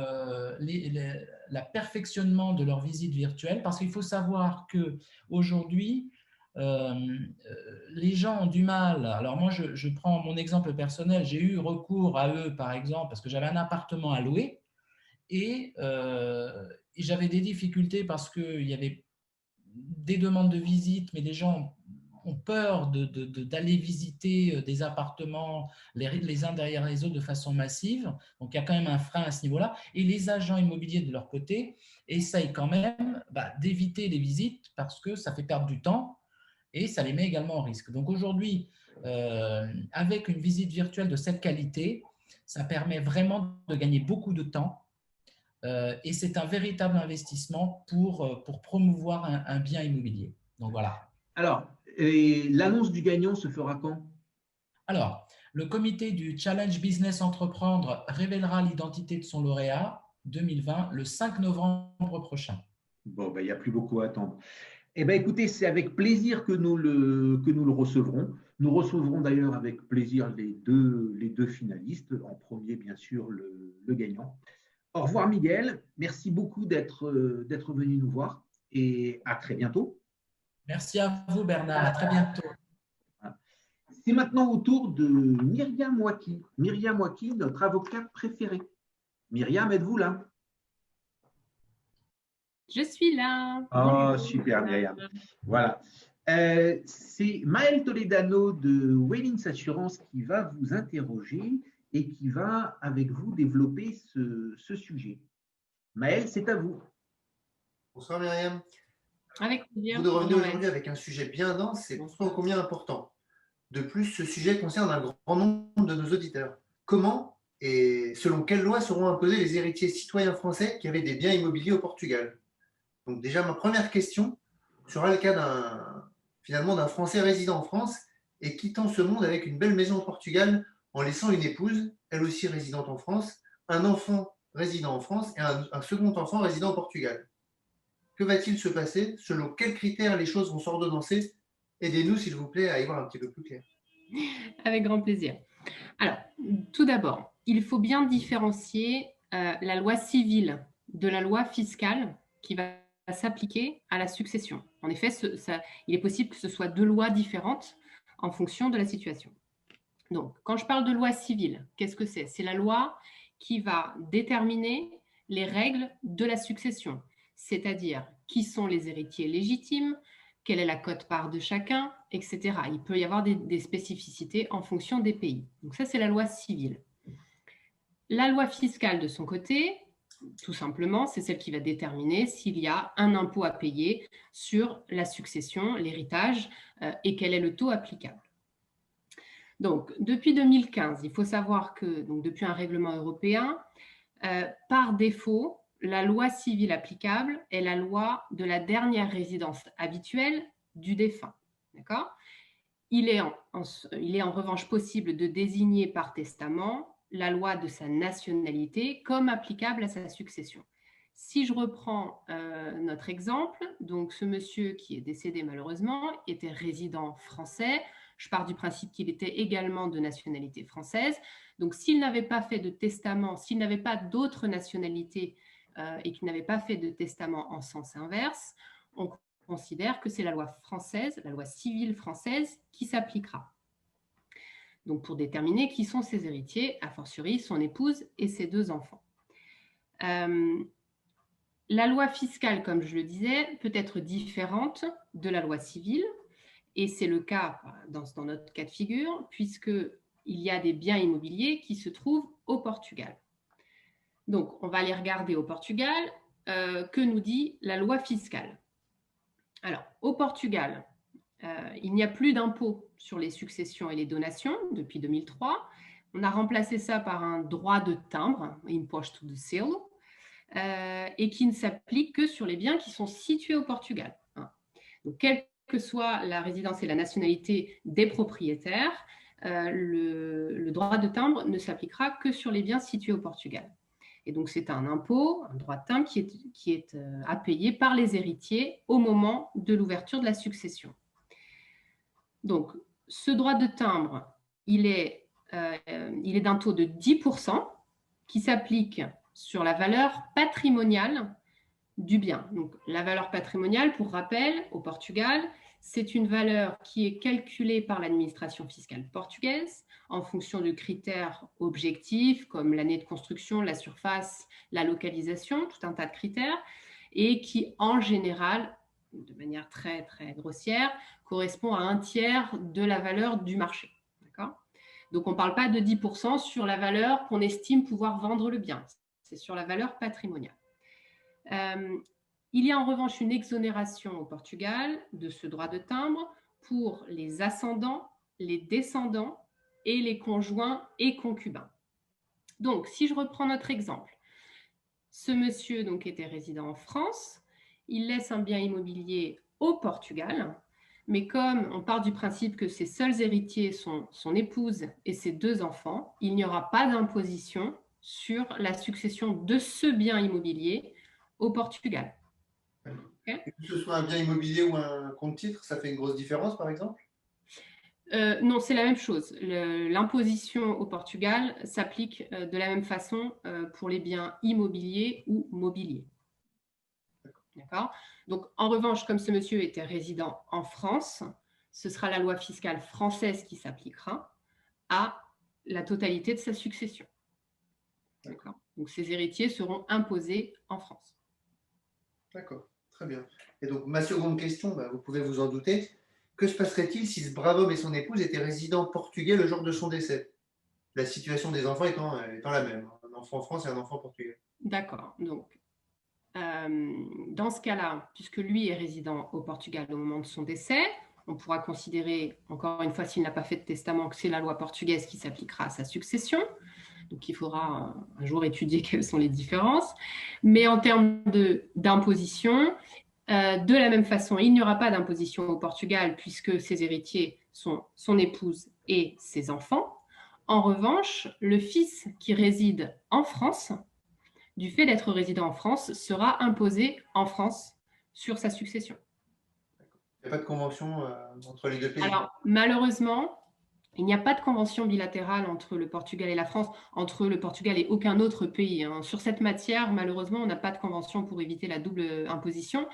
la perfectionnement de leurs visites virtuelles, parce qu'il faut savoir qu'aujourd'hui, les gens ont du mal. Alors moi, je prends mon exemple personnel. J'ai eu recours à eux, par exemple, parce que j'avais un appartement à louer et j'avais des difficultés parce qu'il y avait des demandes de visite, mais les gens ont peur d'aller visiter des appartements les uns derrière les autres de façon massive. Donc, il y a quand même un frein à ce niveau-là. Et les agents immobiliers, de leur côté, essayent quand même d'éviter les visites parce que ça fait perdre du temps et ça les met également en risque. Donc, aujourd'hui, avec une visite virtuelle de cette qualité, ça permet vraiment de gagner beaucoup de temps. Et c'est un véritable investissement pour promouvoir un bien immobilier. Donc, voilà. Alors, l'annonce du gagnant se fera quand? Alors, le comité du Challenge Business Entreprendre révélera l'identité de son lauréat 2020 le 5 novembre prochain. Bon, ben, il n'y a plus beaucoup à attendre. Eh bien, écoutez, c'est avec plaisir que nous le recevrons. Nous recevrons d'ailleurs avec plaisir les deux finalistes. En premier, bien sûr, le gagnant. Au revoir, Miguel. Merci beaucoup d'être venu nous voir et à très bientôt. Merci à vous, Bernard. À très bientôt. C'est maintenant au tour de Myriam Waki. Myriam Waki, notre avocate préférée. Myriam, êtes-vous là? Je suis là. Oh, super, Myriam. Voilà. C'est Maël Toledano de Wellings Assurance qui va vous interroger et qui va, avec vous, développer ce sujet. Maël, c'est à vous. Bonsoir Myriam. Avec plaisir. Vous de revenir aujourd'hui avec un sujet bien dense et pourtant combien important. De plus, ce sujet concerne un grand nombre de nos auditeurs. Comment et selon quelles lois seront imposés les héritiers citoyens français qui avaient des biens immobiliers au Portugal? Donc déjà, ma première question sera le cas d'un Français résident en France et quittant ce monde avec une belle maison au Portugal en laissant une épouse, elle aussi résidente en France, un enfant résident en France et un second enfant résident au Portugal. Que va-t-il se passer? Selon quels critères les choses vont s'ordonnancer? Aidez-nous, s'il vous plaît, à y voir un petit peu plus clair. Avec grand plaisir. Alors, tout d'abord, il faut bien différencier la loi civile de la loi fiscale qui va s'appliquer à la succession. En effet, il est possible que ce soit deux lois différentes en fonction de la situation. Donc, quand je parle de loi civile, qu'est-ce que c'est? C'est la loi qui va déterminer les règles de la succession, c'est-à-dire qui sont les héritiers légitimes, quelle est la quote-part de chacun, etc. Il peut y avoir des spécificités en fonction des pays. Donc ça, c'est la loi civile. La loi fiscale, de son côté, tout simplement, c'est celle qui va déterminer s'il y a un impôt à payer sur la succession, l'héritage, et quel est le taux applicable. Donc, depuis 2015, il faut savoir que, donc, depuis un règlement européen, par défaut, la loi civile applicable est la loi de la dernière résidence habituelle du défunt. D'accord ? Il est en revanche possible de désigner par testament la loi de sa nationalité comme applicable à sa succession. Si je reprends notre exemple, donc ce monsieur qui est décédé malheureusement était résident français. Je pars du principe qu'il était également de nationalité française. Donc s'il n'avait pas fait de testament, s'il n'avait pas d'autre nationalité et qu'il n'avait pas fait de testament en sens inverse, on considère que c'est la loi française, la loi civile française qui s'appliquera. Donc pour déterminer qui sont ses héritiers, a fortiori son épouse et ses deux enfants. La loi fiscale, comme je le disais, peut être différente de la loi civile, et c'est le cas dans notre cas de figure, puisqu'il y a des biens immobiliers qui se trouvent au Portugal. Donc, on va aller regarder au Portugal, que nous dit la loi fiscale. Alors, au Portugal, il n'y a plus d'impôt sur les successions et les donations depuis 2003. On a remplacé ça par un droit de timbre, imposto de selo, et qui ne s'applique que sur les biens qui sont situés au Portugal. Donc, quelle que soit la résidence et la nationalité des propriétaires, le droit de timbre ne s'appliquera que sur les biens situés au Portugal. Et donc, c'est un impôt, un droit de timbre qui est à payer par les héritiers au moment de l'ouverture de la succession. Donc, ce droit de timbre, il est d'un taux de 10% qui s'applique sur la valeur patrimoniale du bien. Donc, la valeur patrimoniale, pour rappel, au Portugal, c'est une valeur qui est calculée par l'administration fiscale portugaise en fonction de critères objectifs comme l'année de construction, la surface, la localisation, tout un tas de critères, et qui, en général, de manière très, très grossière, correspond à 1/3 de la valeur du marché. D'accord ? Donc, on ne parle pas de 10% sur la valeur qu'on estime pouvoir vendre le bien. C'est sur la valeur patrimoniale. Il y a en revanche une exonération au Portugal de ce droit de timbre pour les ascendants, les descendants et les conjoints et concubins. Donc, si je reprends notre exemple, ce monsieur donc, était résident en France, il laisse un bien immobilier au Portugal, mais comme on part du principe que ses seuls héritiers sont son épouse et ses 2 enfants, il n'y aura pas d'imposition sur la succession de ce bien immobilier au Portugal. Okay. Que ce soit un bien immobilier ou un compte titre, ça fait une grosse différence, par exemple? Non, c'est la même chose. L'imposition au Portugal s'applique de la même façon pour les biens immobiliers ou mobiliers. D'accord ? Donc, en revanche, comme ce monsieur était résident en France, ce sera la loi fiscale française qui s'appliquera à la totalité de sa succession. D'accord ? Donc, ces héritiers seront imposés en France. D'accord, très bien. Et donc, ma seconde question, vous pouvez vous en douter, que se passerait-il si ce brave homme et son épouse étaient résidents portugais le jour de son décès? La situation des enfants étant la même, un enfant en France et un enfant portugais. D'accord, donc dans ce cas-là, puisque lui est résident au Portugal au moment de son décès, on pourra considérer, encore une fois, s'il n'a pas fait de testament, que c'est la loi portugaise qui s'appliquera à sa succession. Donc, il faudra un jour étudier quelles sont les différences. Mais en termes d'imposition, de la même façon, il n'y aura pas d'imposition au Portugal puisque ses héritiers sont son épouse et ses enfants. En revanche, le fils qui réside en France, du fait d'être résident en France, sera imposé en France sur sa succession. Il n'y a pas de convention entre les 2 pays? Alors, malheureusement, il n'y a pas de convention bilatérale entre le Portugal et la France, entre le Portugal et aucun autre pays. Sur cette matière, malheureusement, on n'a pas de convention pour éviter la double imposition.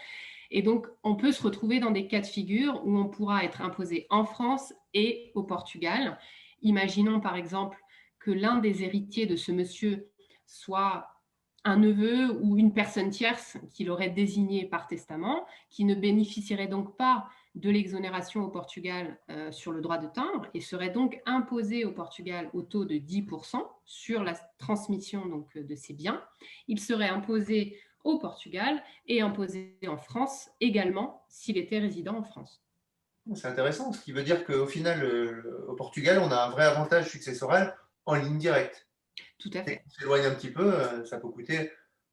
Et donc, on peut se retrouver dans des cas de figure où on pourra être imposé en France et au Portugal. Imaginons par exemple que l'un des héritiers de ce monsieur soit un neveu ou une personne tierce qu'il aurait désigné par testament, qui ne bénéficierait donc pas de l'exonération au Portugal sur le droit de timbre et serait donc imposé au Portugal au taux de 10% sur la transmission donc, de ses biens. Il serait imposé au Portugal et imposé en France également s'il était résident en France. C'est intéressant, ce qui veut dire qu'au final, au Portugal, on a un vrai avantage successoral en ligne directe. Tout à fait. Si on s'éloigne un petit peu, ça peut coûter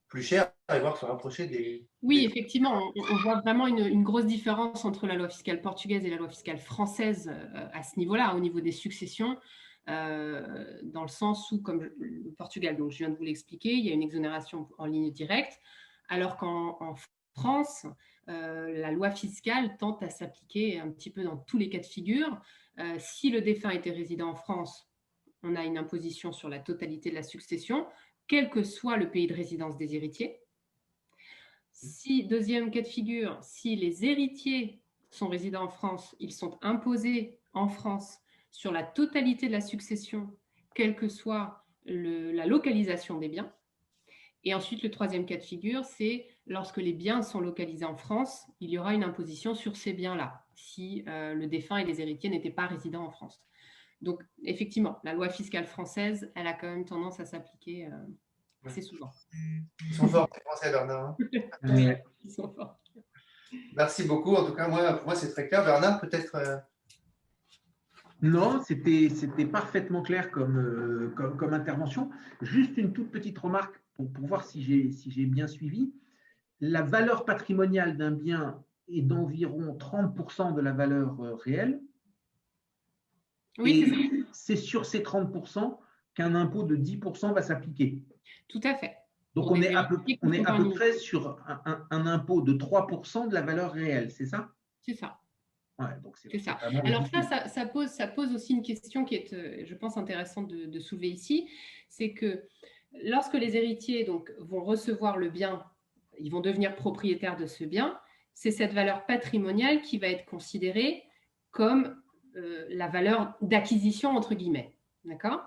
plus cher et voir se rapprocher des... Oui, effectivement, on voit vraiment une grosse différence entre la loi fiscale portugaise et la loi fiscale française à ce niveau-là, au niveau des successions, dans le sens où, comme le Portugal, donc je viens de vous l'expliquer, il y a une exonération en ligne directe, alors qu'en France, la loi fiscale tente à s'appliquer un petit peu dans tous les cas de figure. Si le défunt était résident en France, on a une imposition sur la totalité de la succession, quel que soit le pays de résidence des héritiers. Si, deuxième cas de figure, si les héritiers sont résidents en France, ils sont imposés en France sur la totalité de la succession, quelle que soit la localisation des biens. Et ensuite, le troisième cas de figure, c'est lorsque les biens sont localisés en France, il y aura une imposition sur ces biens-là, si le défunt et les héritiers n'étaient pas résidents en France. Donc, effectivement, la loi fiscale française, elle a quand même tendance à s'appliquer assez souvent. Ils sont forts, les Français, Bernard. Hein. Ils sont forts. Merci beaucoup. En tout cas, pour moi, c'est très clair. Bernard, peut-être… Non, c'était parfaitement clair comme intervention. Juste une toute petite remarque pour voir si j'ai bien suivi. La valeur patrimoniale d'un bien est d'environ 30% de la valeur réelle. Oui, c'est ça. Et c'est sur ces 30% qu'un impôt de 10% va s'appliquer. Tout à fait. Donc, Pour on des est à peu, héritiers qui on est sont à peu parmi nous. près sur un impôt de 3% de la valeur réelle, c'est ça? C'est ça. Ouais, donc c'est C'est ça. vraiment Alors ridicule. ça pose aussi une question qui est, je pense, intéressante de soulever ici. C'est que lorsque les héritiers donc, vont recevoir le bien, ils vont devenir propriétaires de ce bien, c'est cette valeur patrimoniale qui va être considérée comme la valeur d'acquisition, entre guillemets. D'accord?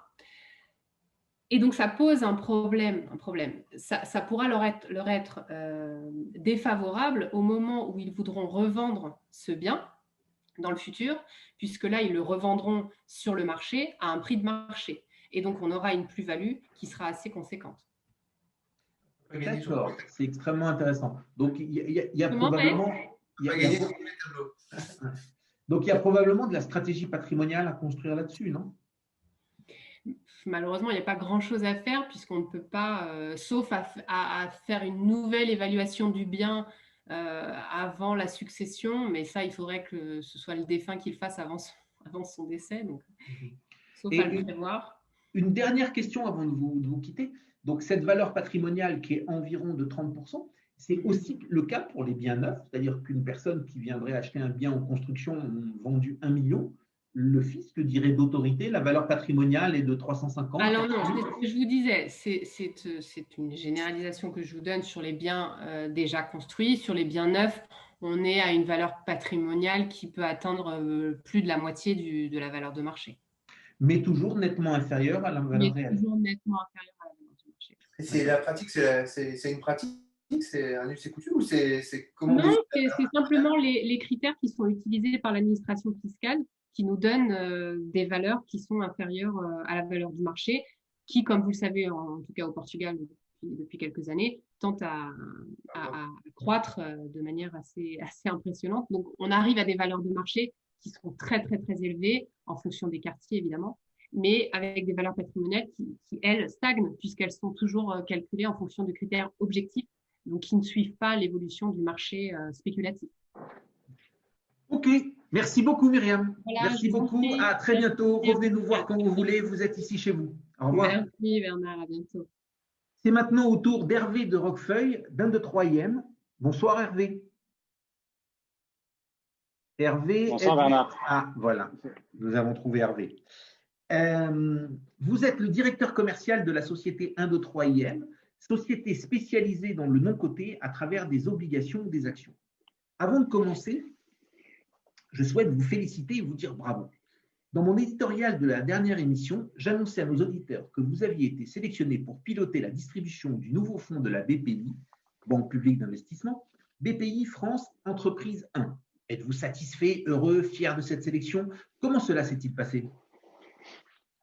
Et donc, ça pose un problème. Ça pourra leur être défavorable au moment où ils voudront revendre ce bien dans le futur, puisque là, ils le revendront sur le marché à un prix de marché. Et donc, on aura une plus-value qui sera assez conséquente. D'accord, c'est extrêmement intéressant. Donc, il y a Comment, probablement... On va gagner sur tous les tableaux. Donc, il y a probablement de la stratégie patrimoniale à construire là-dessus, non? Malheureusement, il n'y a pas grand-chose à faire puisqu'on ne peut pas, sauf à faire une nouvelle évaluation du bien avant la succession, mais ça, il faudrait que ce soit le défunt qui le fasse avant son décès, donc, sauf Et à le prévoir. une dernière question avant de vous quitter. Donc, cette valeur patrimoniale qui est environ de 30%, c'est aussi le cas pour les biens neufs, c'est-à-dire qu'une personne qui viendrait acheter un bien en construction vendu 1 million, le fisc dirait d'autorité, la valeur patrimoniale est de 350. Alors non, c'est ce que je vous disais, c'est une généralisation que je vous donne sur les biens déjà construits. Sur les biens neufs, on est à une valeur patrimoniale qui peut atteindre plus de la moitié de la valeur de marché. Mais toujours nettement inférieure à la valeur réelle. Toujours nettement inférieure à la valeur de marché. Et c'est la pratique, c'est une pratique, c'est un us et coutume ou c'est comment Non, c'est simplement les critères qui sont utilisés par l'administration fiscale qui nous donnent des valeurs qui sont inférieures à la valeur du marché, qui, comme vous le savez, en tout cas au Portugal depuis quelques années, tentent à croître de manière assez impressionnante. Donc, on arrive à des valeurs de marché qui sont très, très, très élevées en fonction des quartiers, évidemment, mais avec des valeurs patrimoniales qui elles, stagnent puisqu'elles sont toujours calculées en fonction de critères objectifs, donc qui ne suivent pas l'évolution du marché spéculatif. Ok, merci beaucoup Myriam. Voilà, merci beaucoup, à très bientôt. Revenez nous voir quand vous voulez, vous êtes ici chez vous. Au revoir. Merci Bernard, à bientôt. C'est maintenant au tour d'Hervé de Roquefeuille, d'un de Troyenne. Bonsoir Hervé. Hervé. Bonsoir Bernard. Ah, voilà, nous avons trouvé Hervé. Vous êtes le directeur commercial de la société Indo-Troyenne, société spécialisée dans le non-coté à travers des obligations ou des actions. Avant de commencer, je souhaite vous féliciter et vous dire bravo. Dans mon éditorial de la dernière émission, j'annonçais à nos auditeurs que vous aviez été sélectionné pour piloter la distribution du nouveau fonds de la BPI, Banque publique d'investissement, BPI France Entreprise 1. Êtes-vous satisfait, heureux, fier de cette sélection? Comment cela s'est-il passé?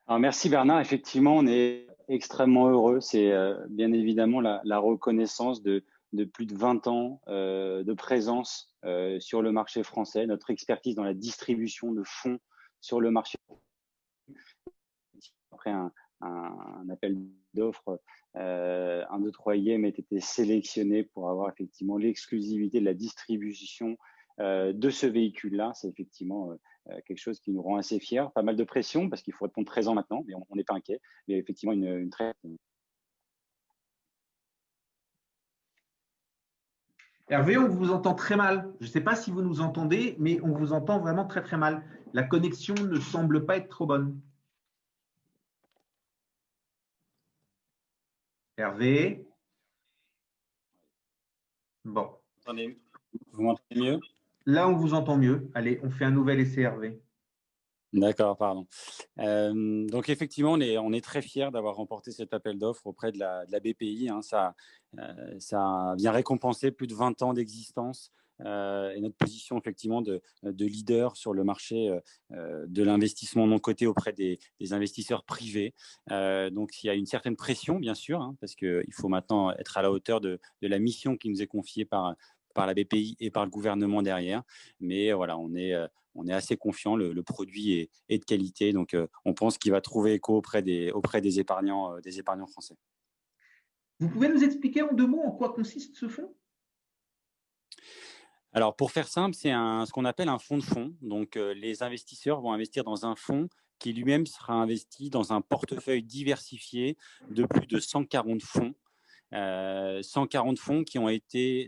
Alors, merci Bernard, effectivement, on est extrêmement heureux. C'est bien évidemment la reconnaissance de plus de 20 ans de présence sur le marché français, notre expertise dans la distribution de fonds sur le marché. Après un appel d'offres, Indo-Troyenne a été sélectionné pour avoir effectivement l'exclusivité de la distribution de ce véhicule-là. C'est effectivement quelque chose qui nous rend assez fiers. Pas mal de pression parce qu'il faut répondre présent maintenant, mais on n'est pas inquiet. Mais effectivement, une très... Hervé, on vous entend très mal. Je ne sais pas si vous nous entendez, mais on vous entend vraiment très très mal. La connexion ne semble pas être trop bonne. Hervé? Bon. Vous m'entendez mieux? Là, on vous entend mieux. Allez, on fait un nouvel essai, Hervé. D'accord, pardon. Donc effectivement, on est très fiers d'avoir remporté cet appel d'offres auprès de la BPI. Hein. Ça vient récompenser plus de 20 ans d'existence et notre position effectivement de leader sur le marché de l'investissement non coté auprès des investisseurs privés. Donc il y a une certaine pression, bien sûr, hein, parce qu'il faut maintenant être à la hauteur de la mission qui nous est confiée par la BPI et par le gouvernement derrière. Mais voilà, on est assez confiant, le produit est de qualité, donc on pense qu'il va trouver écho auprès des épargnants français. Vous pouvez nous expliquer en 2 mots en quoi consiste ce fonds? Alors, pour faire simple, c'est ce qu'on appelle un fonds de fonds. Donc, les investisseurs vont investir dans un fonds qui lui-même sera investi dans un portefeuille diversifié de plus de 140 fonds. 140 fonds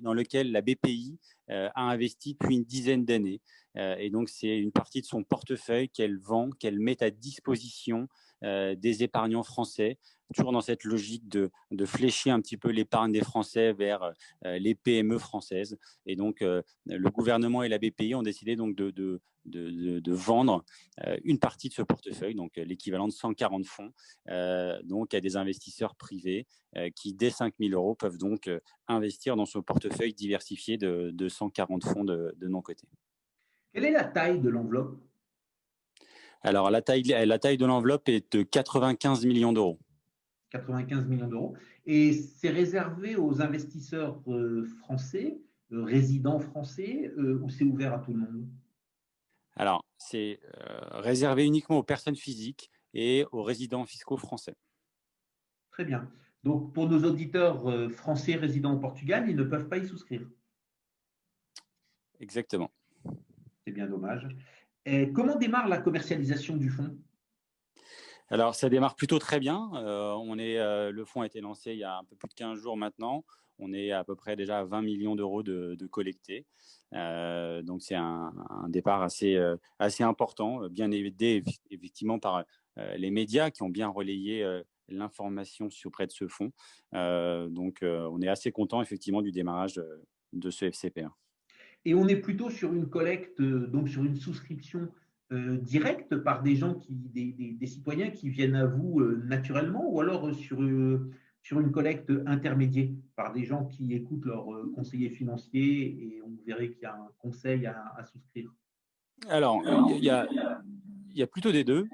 dans lesquels la BPI a investi depuis une dizaine d'années. Et donc, c'est une partie de son portefeuille qu'elle vend, qu'elle met à disposition des épargnants français, toujours dans cette logique de flécher un petit peu l'épargne des Français vers les PME françaises. Et donc, le gouvernement et la BPI ont décidé donc de vendre une partie de ce portefeuille, donc l'équivalent de 140 fonds, donc à des investisseurs privés qui, dès 5 000 € peuvent donc investir dans ce portefeuille diversifié de 140 fonds de non-cotés. Quelle est la taille de l'enveloppe? Alors, la taille de l'enveloppe est de 95 millions d'euros. 95 millions d'euros. Et c'est réservé aux investisseurs français, résidents français, ou c'est ouvert à tout le monde? Alors, c'est réservé uniquement aux personnes physiques et aux résidents fiscaux français. Très bien. Donc, pour nos auditeurs français résidant au Portugal, ils ne peuvent pas y souscrire. Exactement. C'est bien dommage. Et comment démarre la commercialisation du fonds? Alors, ça démarre plutôt très bien. Le fonds a été lancé il y a un peu plus de 15 jours maintenant. On est à peu près déjà à 20 millions d'euros de collectés. Donc, c'est un départ assez important, bien aidé effectivement par les médias qui ont bien relayé l'information auprès de ce fonds. Donc, on est assez content effectivement du démarrage de ce FCPR. Et on est plutôt sur une collecte, donc sur une souscription directe par des gens, des citoyens qui viennent à vous naturellement, ou alors sur une collecte intermédiaire par des gens qui écoutent leur conseiller financier et on verrait qu'il y a un conseil à souscrire? Alors, il y a plutôt des deux,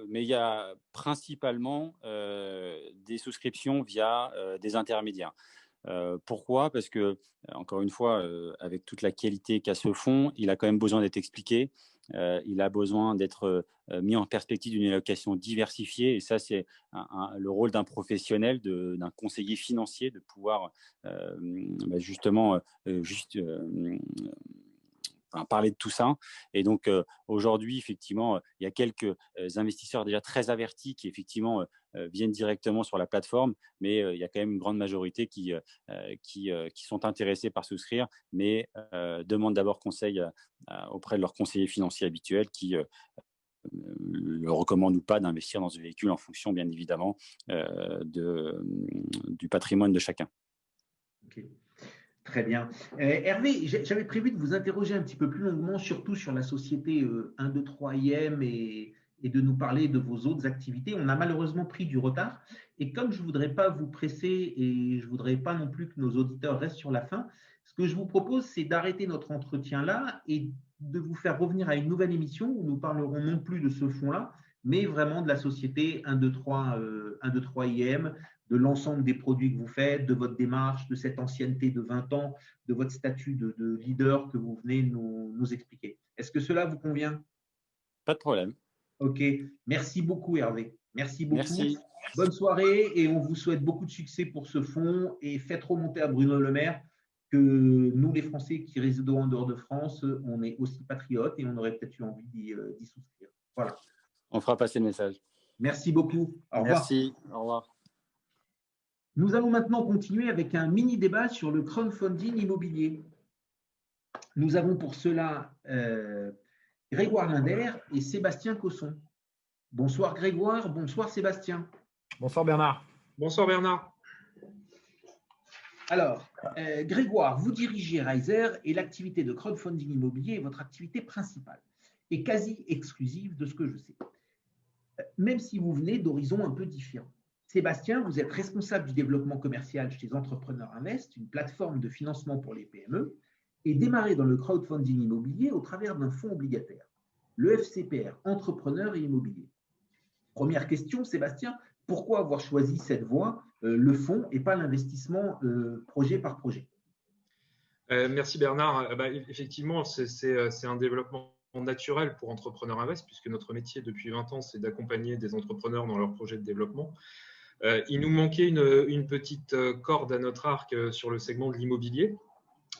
mais il y a principalement des souscriptions via des intermédiaires. Pourquoi? Parce que, encore une fois, avec toute la qualité qu'a ce fonds, il a quand même besoin d'être expliqué. Il a besoin d'être mis en perspective d'une allocation diversifiée. Et ça, c'est le rôle d'un professionnel, d'un conseiller financier, de pouvoir justement parler de tout ça. Et donc, aujourd'hui, effectivement, il y a quelques investisseurs déjà très avertis qui, effectivement, viennent directement sur la plateforme, mais il y a quand même une grande majorité qui sont intéressés par souscrire, mais demandent d'abord conseil auprès de leur conseiller financier habituel qui le recommande ou pas d'investir dans ce véhicule en fonction, bien évidemment, du patrimoine de chacun. Okay. Très bien. Hervé, j'avais prévu de vous interroger un petit peu plus longuement, surtout sur la société 1, 2, 3 IM et de nous parler de vos autres activités. On a malheureusement pris du retard. Et comme je ne voudrais pas vous presser et je ne voudrais pas non plus que nos auditeurs restent sur la fin, ce que je vous propose, c'est d'arrêter notre entretien là et de vous faire revenir à une nouvelle émission où nous parlerons non plus de ce fonds-là, mais vraiment de la société 1, 2, 3 IM, de l'ensemble des produits que vous faites, de votre démarche, de cette ancienneté de 20 ans, de votre statut de leader que vous venez nous expliquer. Est-ce que cela vous convient? Pas de problème. Ok. Merci beaucoup, Hervé. Merci beaucoup. Merci. Bonne soirée et on vous souhaite beaucoup de succès pour ce fonds et faites remonter à Bruno Le Maire que nous, les Français qui résidons en dehors de France, on est aussi patriotes et on aurait peut-être eu envie d'y souscrire. Voilà. On fera passer le message. Merci beaucoup. Au revoir. Merci. Au revoir. Nous allons maintenant continuer avec un mini débat sur le crowdfunding immobilier. Nous avons pour cela Grégoire Linder et Sébastien Cosson. Bonsoir Grégoire, bonsoir Sébastien. Bonsoir Bernard. Bonsoir Bernard. Alors, Grégoire, vous dirigez Riser et l'activité de crowdfunding immobilier est votre activité principale et quasi exclusive de ce que je sais, même si vous venez d'horizons un peu différents. Sébastien, vous êtes responsable du développement commercial chez Entrepreneur Invest, une plateforme de financement pour les PME, et démarré dans le crowdfunding immobilier au travers d'un fonds obligataire, le FCPR, Entrepreneur et Immobilier. Première question, Sébastien, pourquoi avoir choisi cette voie, le fonds, et pas l'investissement projet par projet? Merci Bernard. Effectivement, c'est un développement naturel pour Entrepreneur Invest, puisque notre métier depuis 20 ans, c'est d'accompagner des entrepreneurs dans leurs projets de développement. Il nous manquait une petite corde à notre arc sur le segment de l'immobilier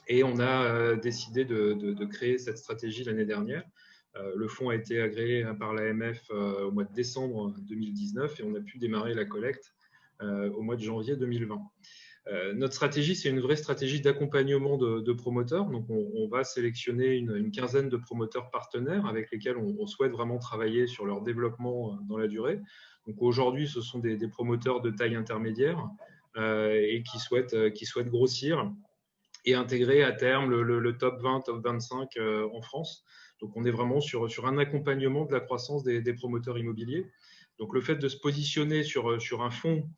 et on a décidé de créer cette stratégie l'année dernière Le fonds a été agréé par l'AMF au mois de décembre 2019 et on a pu démarrer la collecte au mois de janvier 2020. Notre stratégie, c'est une vraie stratégie d'accompagnement de promoteurs. Donc, on va sélectionner une quinzaine de promoteurs partenaires avec lesquels on souhaite vraiment travailler sur leur développement dans la durée. Donc, aujourd'hui, ce sont des promoteurs de taille intermédiaire et qui souhaitent grossir et intégrer à terme le top 20, top 25 en France. Donc, on est vraiment sur un accompagnement de la croissance des promoteurs immobiliers. Donc, le fait de se positionner sur un fonds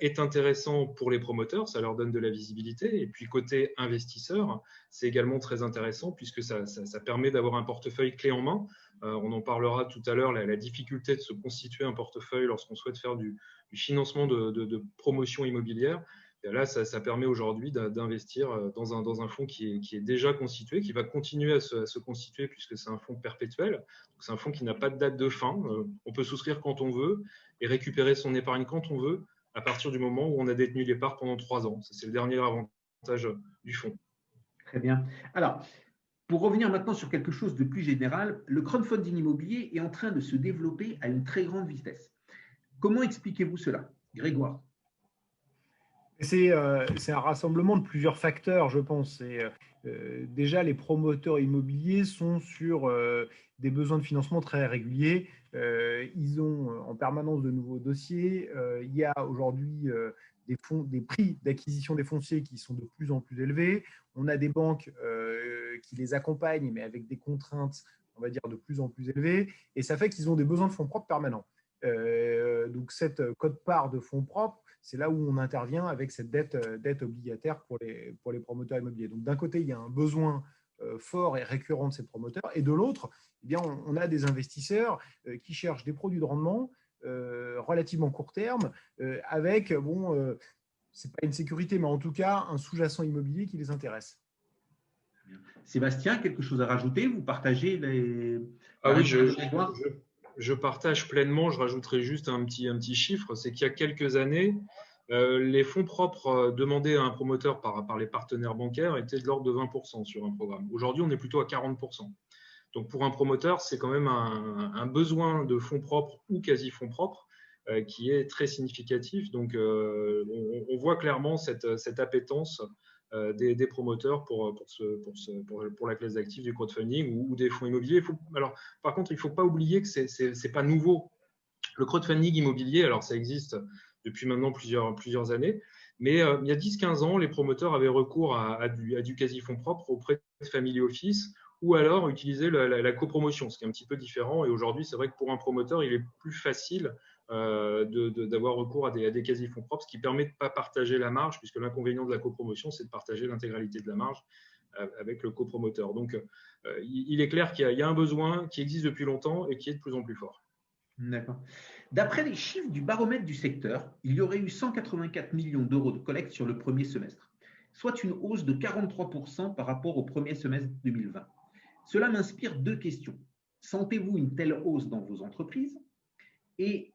est intéressant pour les promoteurs, ça leur donne de la visibilité. Et puis, côté investisseur, c'est également très intéressant puisque ça permet d'avoir un portefeuille clé en main. On en parlera tout à l'heure, la difficulté de se constituer un portefeuille lorsqu'on souhaite faire du financement de promotion immobilière. Et là, ça permet aujourd'hui d'investir dans un fonds qui est déjà constitué, qui va continuer à se constituer puisque c'est un fonds perpétuel. C'est un fonds qui n'a pas de date de fin. On peut souscrire quand on veut et récupérer son épargne quand on veut à partir du moment où on a détenu les parts pendant 3 ans. C'est le dernier avantage du fonds. Très bien. Alors, pour revenir maintenant sur quelque chose de plus général, le crowdfunding immobilier est en train de se développer à une très grande vitesse. Comment expliquez-vous cela, Grégoire? C'est un rassemblement de plusieurs facteurs, je pense. Déjà, les promoteurs immobiliers sont sur des besoins de financement très réguliers. Ils ont en permanence de nouveaux dossiers. Il y a aujourd'hui des prix d'acquisition des fonciers qui sont de plus en plus élevés. On a des banques qui les accompagnent, mais avec des contraintes, on va dire, de plus en plus élevées. Et ça fait qu'ils ont des besoins de fonds propres permanents. Donc, cette quote-part de fonds propres, c'est là où on intervient avec cette dette obligataire pour les promoteurs immobiliers. Donc, d'un côté, il y a un besoin fort et récurrent de ces promoteurs, et de l'autre, eh bien, on a des investisseurs qui cherchent des produits de rendement relativement court terme, avec, c'est pas une sécurité, mais en tout cas, un sous-jacent immobilier qui les intéresse. Sébastien, quelque chose à rajouter? Vous partagez les… Ah oui, je partage pleinement. Je rajouterai juste un petit chiffre, c'est qu'il y a quelques années, les fonds propres demandés à un promoteur par les partenaires bancaires étaient de l'ordre de 20% sur un programme. Aujourd'hui, on est plutôt à 40%. Donc, pour un promoteur, c'est quand même un besoin de fonds propres ou quasi-fonds propres qui est très significatif. Donc, on voit clairement cette appétence des promoteurs pour la classe d'actifs du crowdfunding ou des fonds immobiliers. Alors, par contre, il ne faut pas oublier que ce n'est pas nouveau. Le crowdfunding immobilier, alors ça existe depuis maintenant plusieurs années, mais il y a 10-15 ans, les promoteurs avaient recours à du quasi-fonds propre auprès de family office ou alors utiliser la copromotion, ce qui est un petit peu différent. Et aujourd'hui, c'est vrai que pour un promoteur, il est plus facile d'avoir recours à des quasi-fonds propres, ce qui permet de ne pas partager la marge, puisque l'inconvénient de la copromotion, c'est de partager l'intégralité de la marge avec le copromoteur. Donc, il est clair qu'il y a un besoin qui existe depuis longtemps et qui est de plus en plus fort. D'accord. D'après les chiffres du baromètre du secteur, il y aurait eu 184 millions d'euros de collecte sur le premier semestre, soit une hausse de 43% par rapport au premier semestre 2020. Cela m'inspire 2 questions. Sentez-vous une telle hausse dans vos entreprises? Et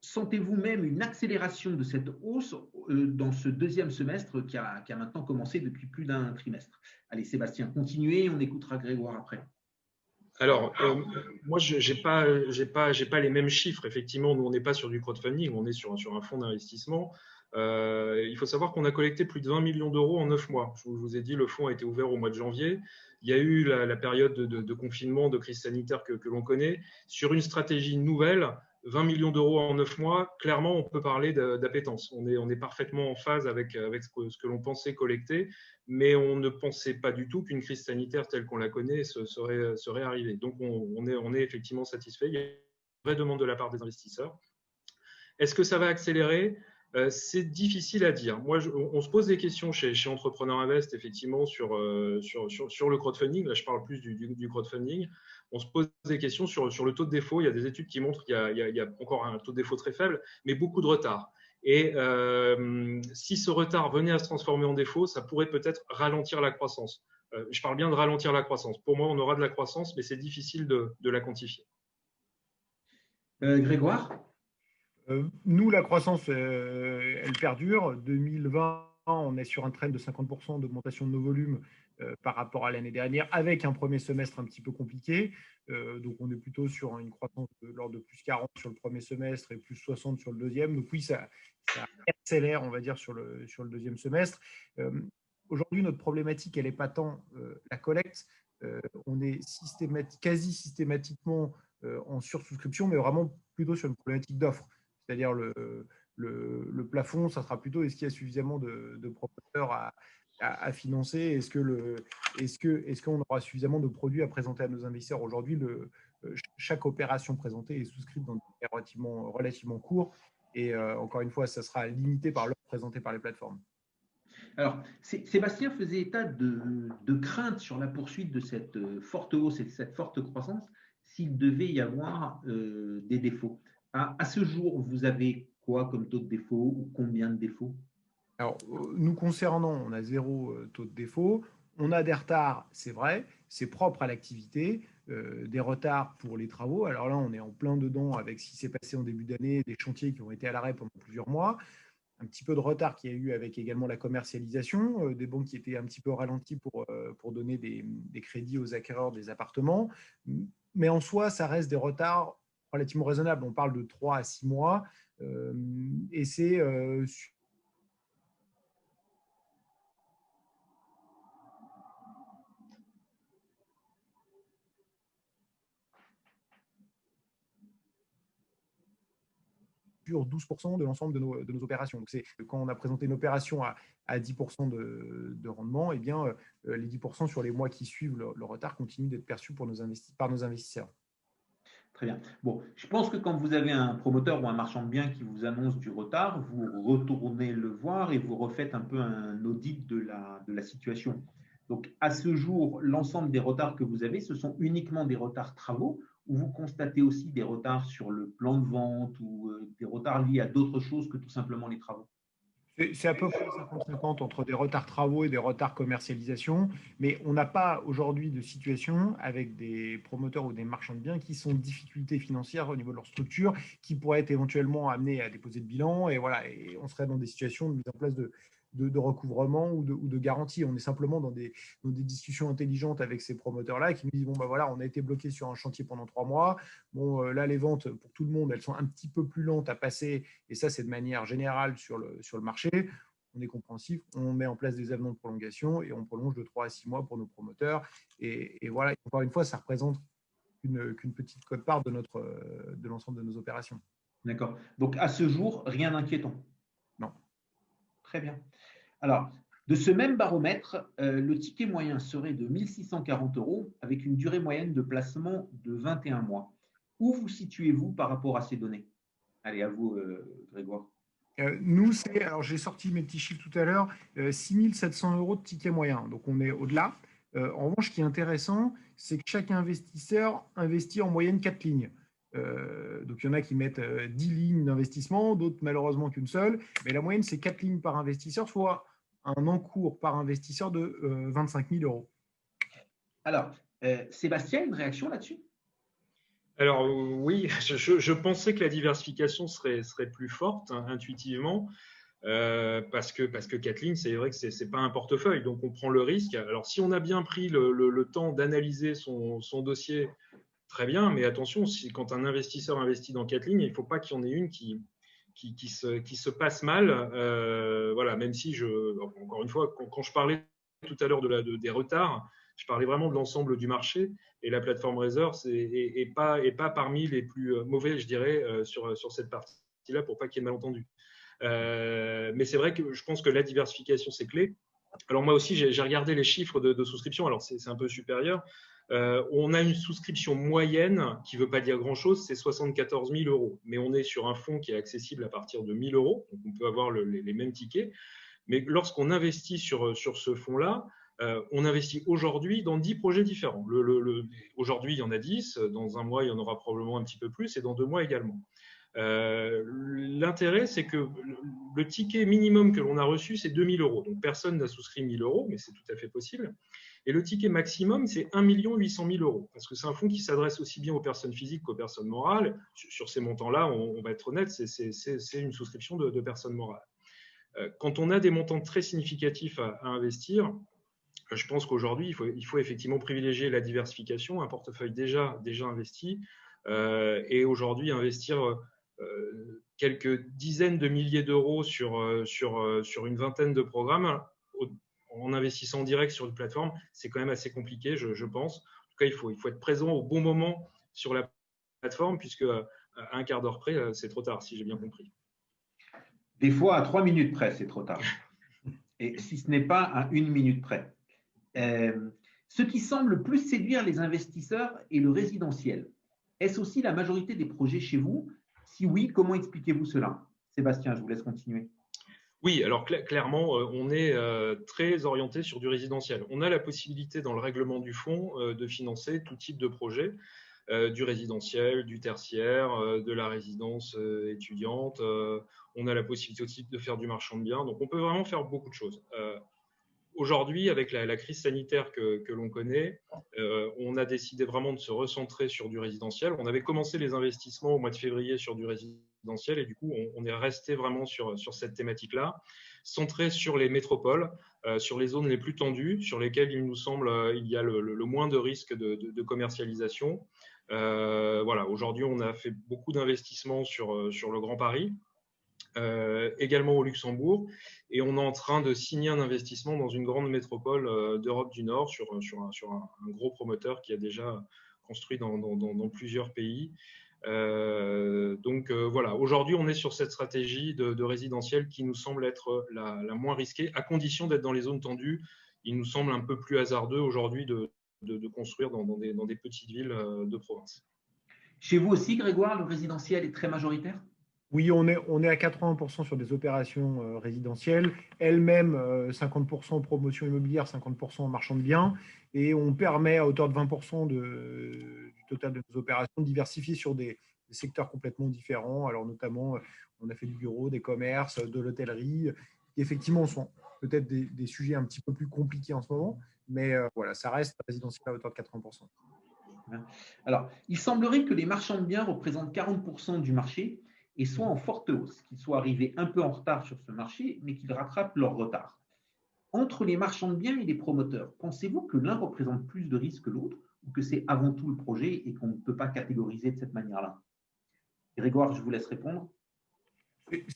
sentez-vous même une accélération de cette hausse dans ce deuxième semestre qui a maintenant commencé depuis plus d'un trimestre? Allez, Sébastien, continuez, on écoutera Grégoire après. Alors, moi, j'ai pas les mêmes chiffres. Effectivement, nous, on n'est pas sur du crowdfunding, on est sur un fonds d'investissement. Il faut savoir qu'on a collecté plus de 20 millions d'euros en 9 mois. Je vous ai dit, le fonds a été ouvert au mois de janvier. Il y a eu la période de confinement, de crise sanitaire que l'on connaît. Sur une stratégie nouvelle, 20 millions d'euros en 9 mois, clairement, on peut parler d'appétence. On est parfaitement en phase avec ce que l'on pensait collecter, mais on ne pensait pas du tout qu'une crise sanitaire telle qu'on la connaît serait arrivée. Donc, on est effectivement satisfait. Il y a une vraie demande de la part des investisseurs. Est-ce que ça va accélérer? C'est difficile à dire. Moi, on se pose des questions chez Entrepreneur Invest, effectivement, sur le crowdfunding. Là, je parle plus du crowdfunding. On se pose des questions sur le taux de défaut. Il y a des études qui montrent qu'il y a encore un taux de défaut très faible, mais beaucoup de retard. Et si ce retard venait à se transformer en défaut, ça pourrait peut-être ralentir la croissance. Je parle bien de ralentir la croissance. Pour moi, on aura de la croissance, mais c'est difficile de la quantifier. Grégoire? Nous, la croissance, elle perdure. 2020 on est sur un trend de 50% d'augmentation de nos volumes par rapport à l'année dernière, avec un premier semestre un petit peu compliqué. Donc, on est plutôt sur une croissance de l'ordre de plus 40 sur le premier semestre et plus 60 sur le deuxième. Donc, oui, ça accélère, on va dire, sur le deuxième semestre. Aujourd'hui, notre problématique, elle n'est pas tant la collecte. On est quasi systématiquement en sursouscription, mais vraiment plutôt sur une problématique d'offre. C'est-à-dire le plafond, ça sera plutôt est-ce qu'il y a suffisamment de promoteurs à financer, est-ce qu'on aura suffisamment de produits à présenter à nos investisseurs. Aujourd'hui, chaque opération présentée est souscrite dans des délais relativement courts et encore une fois, ça sera limité par l'offre présentée par les plateformes. Alors, Sébastien faisait état de crainte sur la poursuite de cette forte hausse et de cette forte croissance s'il devait y avoir des défauts. À ce jour, vous avez quoi comme taux de défaut ou combien de défauts? Alors, nous concernant, on a 0 taux de défaut. On a des retards, c'est vrai, c'est propre à l'activité, des retards pour les travaux. Alors là, on est en plein dedans avec ce qui s'est passé en début d'année, des chantiers qui ont été à l'arrêt pendant plusieurs mois. Un petit peu de retard qu'il y a eu avec également la commercialisation, des banques qui étaient un petit peu ralenties pour donner des crédits aux acquéreurs des appartements. Mais en soi, ça reste des retards relativement raisonnables. On parle de 3 à 6 mois et c'est sur 12% de l'ensemble de nos opérations. Donc, quand on a présenté une opération à 10% de rendement, eh bien, les 10% sur les mois qui suivent le retard continuent d'être perçus par nos investisseurs. Très bien. Bon, je pense que quand vous avez un promoteur ou un marchand de biens qui vous annonce du retard, vous retournez le voir et vous refaites un peu un audit de la situation. Donc, à ce jour, l'ensemble des retards que vous avez, ce sont uniquement des retards travaux ou vous constatez aussi des retards sur le plan de vente ou des retards liés à d'autres choses que tout simplement les travaux? C'est à peu près 50-50 entre des retards travaux et des retards commercialisation, mais on n'a pas aujourd'hui de situation avec des promoteurs ou des marchands de biens qui sont en difficulté financière au niveau de leur structure, qui pourraient être éventuellement amenés à déposer de bilan, et voilà, et on serait dans des situations de mise en place de recouvrement ou de garantie. On est simplement dans des discussions intelligentes avec ces promoteurs-là qui nous disent, bon, ben voilà, on a été bloqué sur un chantier pendant 3 mois. Bon, là, les ventes, pour tout le monde, elles sont un petit peu plus lentes à passer. Et ça, c'est de manière générale sur le marché. On est compréhensif, on met en place des avenants de prolongation et on prolonge de 3 à 6 mois pour nos promoteurs. Et voilà, encore une fois, ça représente qu'une petite quote-part de l'ensemble de nos opérations. D'accord. Donc, à ce jour, rien d'inquiétant? Non. Très bien. Alors, de ce même baromètre, le ticket moyen serait de 1 640 € avec une durée moyenne de placement de 21 mois. Où vous situez-vous par rapport à ces données? Allez, à vous, Grégoire. Nous, alors j'ai sorti mes petits chiffres tout à l'heure, 6 700 € de ticket moyen. Donc, on est au-delà. En revanche, ce qui est intéressant, c'est que chaque investisseur investit en moyenne 4 lignes. Donc, il y en a qui mettent 10 lignes d'investissement, d'autres malheureusement qu'une seule. Mais la moyenne, c'est 4 lignes par investisseur, soit un encours par investisseur de 25 000 €. Alors, Sébastien, une réaction là-dessus? Alors oui, je pensais que la diversification serait plus forte intuitivement. Parce que 4 lignes, c'est vrai que ce n'est pas un portefeuille, donc on prend le risque. Alors, si on a bien pris le temps d'analyser son dossier, très bien, mais attention, quand un investisseur investit dans 4 lignes, il ne faut pas qu'il y en ait une qui se passe mal. Voilà, même si, encore une fois, quand je parlais tout à l'heure des retards, je parlais vraiment de l'ensemble du marché, et la plateforme Razor n'est pas parmi les plus mauvais, je dirais, sur cette partie-là, pour pas qu'il y ait de malentendus. Mais c'est vrai que je pense que la diversification, c'est clé. Alors moi aussi, j'ai regardé les chiffres de souscription. Alors c'est un peu supérieur. On a une souscription moyenne qui ne veut pas dire grand-chose, c'est 74 000 €. Mais on est sur un fonds qui est accessible à partir de 1 000 €. Donc on peut avoir les mêmes tickets. Mais lorsqu'on investit sur ce fonds-là, on investit aujourd'hui dans 10 projets différents. Aujourd'hui, il y en a 10. Dans un mois, il y en aura probablement un petit peu plus, et dans 2 mois également. L'intérêt, c'est que le ticket minimum que l'on a reçu, c'est 2 000 €. Donc, personne n'a souscrit 1 000 €, mais c'est tout à fait possible. Et le ticket maximum, c'est 1 800 000 €, parce que c'est un fonds qui s'adresse aussi bien aux personnes physiques qu'aux personnes morales. Sur ces montants-là, on va être honnête, c'est une souscription de personnes morales. Quand on a des montants très significatifs à investir, je pense qu'aujourd'hui, il faut effectivement privilégier la diversification, un portefeuille déjà investi, et aujourd'hui investir quelques dizaines de milliers d'euros sur une vingtaine de programmes en investissant en direct sur une plateforme, c'est quand même assez compliqué, je pense. En tout cas, il faut être présent au bon moment sur la plateforme, puisque à un quart d'heure près, c'est trop tard, si j'ai bien compris. Des fois, à 3 minutes près, c'est trop tard. Et si ce n'est pas à 1 minute près. Ce qui semble le plus séduire les investisseurs est le résidentiel. Est-ce aussi la majorité des projets chez vous? Si oui, comment expliquez-vous cela? Sébastien, je vous laisse continuer. Oui, alors clairement, on est très orienté sur du résidentiel. On a la possibilité dans le règlement du fonds de financer tout type de projet, du résidentiel, du tertiaire, de la résidence étudiante. On a la possibilité aussi de faire du marchand de biens. Donc, on peut vraiment faire beaucoup de choses. Aujourd'hui, avec la crise sanitaire que l'on connaît, on a décidé vraiment de se recentrer sur du résidentiel. On avait commencé les investissements au mois de février sur du résidentiel et du coup, on est resté vraiment sur cette thématique-là, centré sur les métropoles, sur les zones les plus tendues, sur lesquelles il nous semble il y a le moins de risques de commercialisation. Voilà, aujourd'hui, on a fait beaucoup d'investissements sur le Grand Paris. Également au Luxembourg, et on est en train de signer un investissement dans une grande métropole d'Europe du Nord sur un gros promoteur qui a déjà construit dans plusieurs pays. Donc voilà, aujourd'hui on est sur cette stratégie de résidentiel qui nous semble être la moins risquée, à condition d'être dans les zones tendues. Il nous semble un peu plus hasardeux aujourd'hui de construire dans des petites villes de province. Chez vous aussi, Grégoire, le résidentiel est très majoritaire? Oui, on est à 80% sur des opérations résidentielles, elles-mêmes 50% promotion immobilière, 50% marchand de biens, et on permet à hauteur de 20% du total de nos opérations de diversifier sur des secteurs complètement différents. Alors notamment, on a fait du bureau, des commerces, de l'hôtellerie, qui effectivement sont peut-être des sujets un petit peu plus compliqués en ce moment, mais voilà, ça reste résidentiel à hauteur de 80%. Alors, il semblerait que les marchands de biens représentent 40% du marché et soient en forte hausse, qu'ils soient arrivés un peu en retard sur ce marché, mais qu'ils rattrapent leur retard. Entre les marchands de biens et les promoteurs, pensez-vous que l'un représente plus de risques que l'autre, ou que c'est avant tout le projet et qu'on ne peut pas catégoriser de cette manière-là? Grégoire, je vous laisse répondre.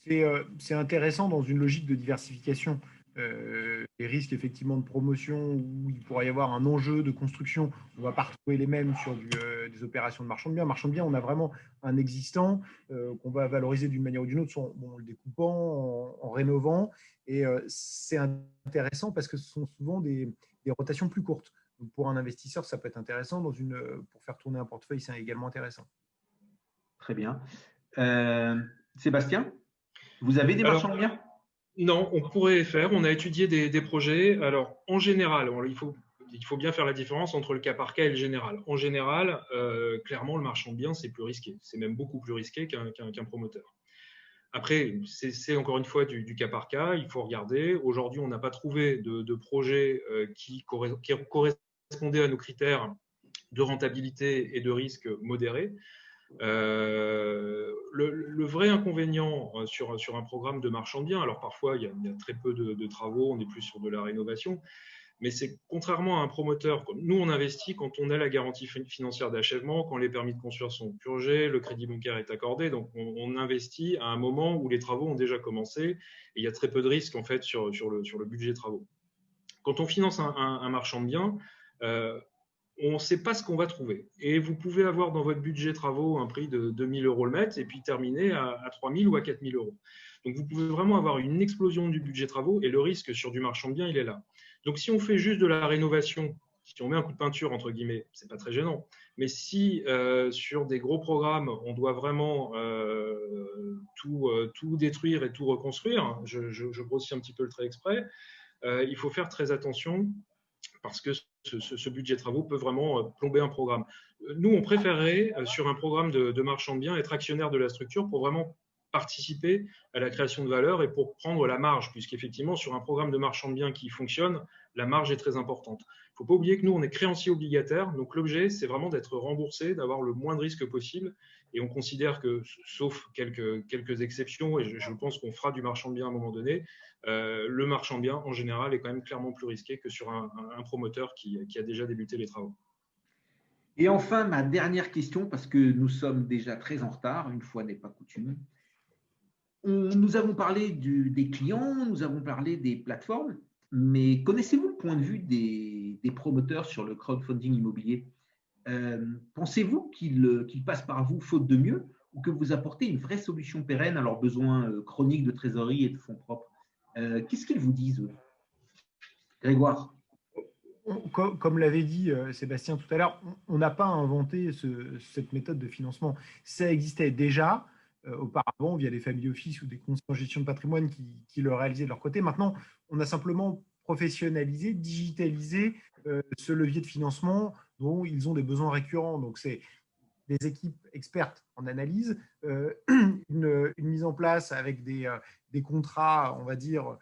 C'est intéressant dans une logique de diversification. Les risques effectivement de promotion où il pourrait y avoir un enjeu de construction, on ne va pas retrouver les mêmes sur des opérations de marchand de biens. Marchand de biens, on a vraiment un existant qu'on va valoriser d'une manière ou d'une autre, en le découpant, en rénovant. Et c'est intéressant parce que ce sont souvent des rotations plus courtes. Donc pour un investisseur, ça peut être intéressant. Pour faire tourner un portefeuille, c'est également intéressant. Très bien. Sébastien, vous avez des marchands de biens? Non, on pourrait faire. On a étudié des projets. Alors, en général, il faut bien faire la différence entre le cas par cas et le général. En général, clairement, le marchand de biens, c'est plus risqué. C'est même beaucoup plus risqué qu'un promoteur. Après, c'est encore une fois du cas par cas. Il faut regarder. Aujourd'hui, on n'a pas trouvé de projet qui correspondait à nos critères de rentabilité et de risque modérés. Le vrai inconvénient sur un programme de marchand de biens, alors parfois il y a très peu de travaux, on est plus sur de la rénovation, mais c'est contrairement à un promoteur, nous on investit quand on a la garantie financière d'achèvement, quand les permis de construire sont purgés, le crédit bancaire est accordé, donc on investit à un moment où les travaux ont déjà commencé et il y a très peu de risques en fait sur le budget travaux. Quand on finance un marchand de biens, on ne sait pas ce qu'on va trouver. Et vous pouvez avoir dans votre budget travaux un prix de 2 000 € le mètre et puis terminer à 3 000 ou à 4 000 €. Donc, vous pouvez vraiment avoir une explosion du budget travaux et le risque sur du marchand de biens, il est là. Donc, si on fait juste de la rénovation, si on met un coup de peinture, entre guillemets, ce n'est pas très gênant. Mais si sur des gros programmes, on doit vraiment tout détruire et tout reconstruire, je grossis un petit peu le trait exprès, il faut faire très attention parce que ce budget travaux peut vraiment plomber un programme. Nous, on préférerait, sur un programme de marchand de biens, être actionnaire de la structure pour vraiment participer à la création de valeur et pour prendre la marge, puisqu'effectivement, sur un programme de marchand de biens qui fonctionne, la marge est très importante. Il ne faut pas oublier que nous, on est créancier obligataire, donc l'objet, c'est vraiment d'être remboursé, d'avoir le moins de risques possible, et on considère que, sauf quelques exceptions, et je pense qu'on fera du marchand de biens à un moment donné, le marchand de biens, en général, est quand même clairement plus risqué que sur un promoteur qui a déjà débuté les travaux. Et enfin, ma dernière question, parce que nous sommes déjà très en retard, une fois n'est pas coutume. Nous avons parlé des clients, nous avons parlé des plateformes, mais connaissez-vous le point de vue des promoteurs sur le crowdfunding immobilier? Pensez-vous qu'ils passent par vous faute de mieux ou que vous apportez une vraie solution pérenne à leurs besoins chroniques de trésorerie et de fonds propres? Qu'est-ce qu'ils vous disent, eux? Grégoire? Comme l'avait dit Sébastien tout à l'heure, on n'a pas inventé cette méthode de financement. Ça existait déjà auparavant via des family office ou des conseils en gestion de patrimoine qui le réalisaient de leur côté. Maintenant, on a simplement professionnalisé, digitalisé ce levier de financement dont ils ont des besoins récurrents. Donc, c'est des équipes expertes en analyse, une mise en place avec des contrats, on va dire,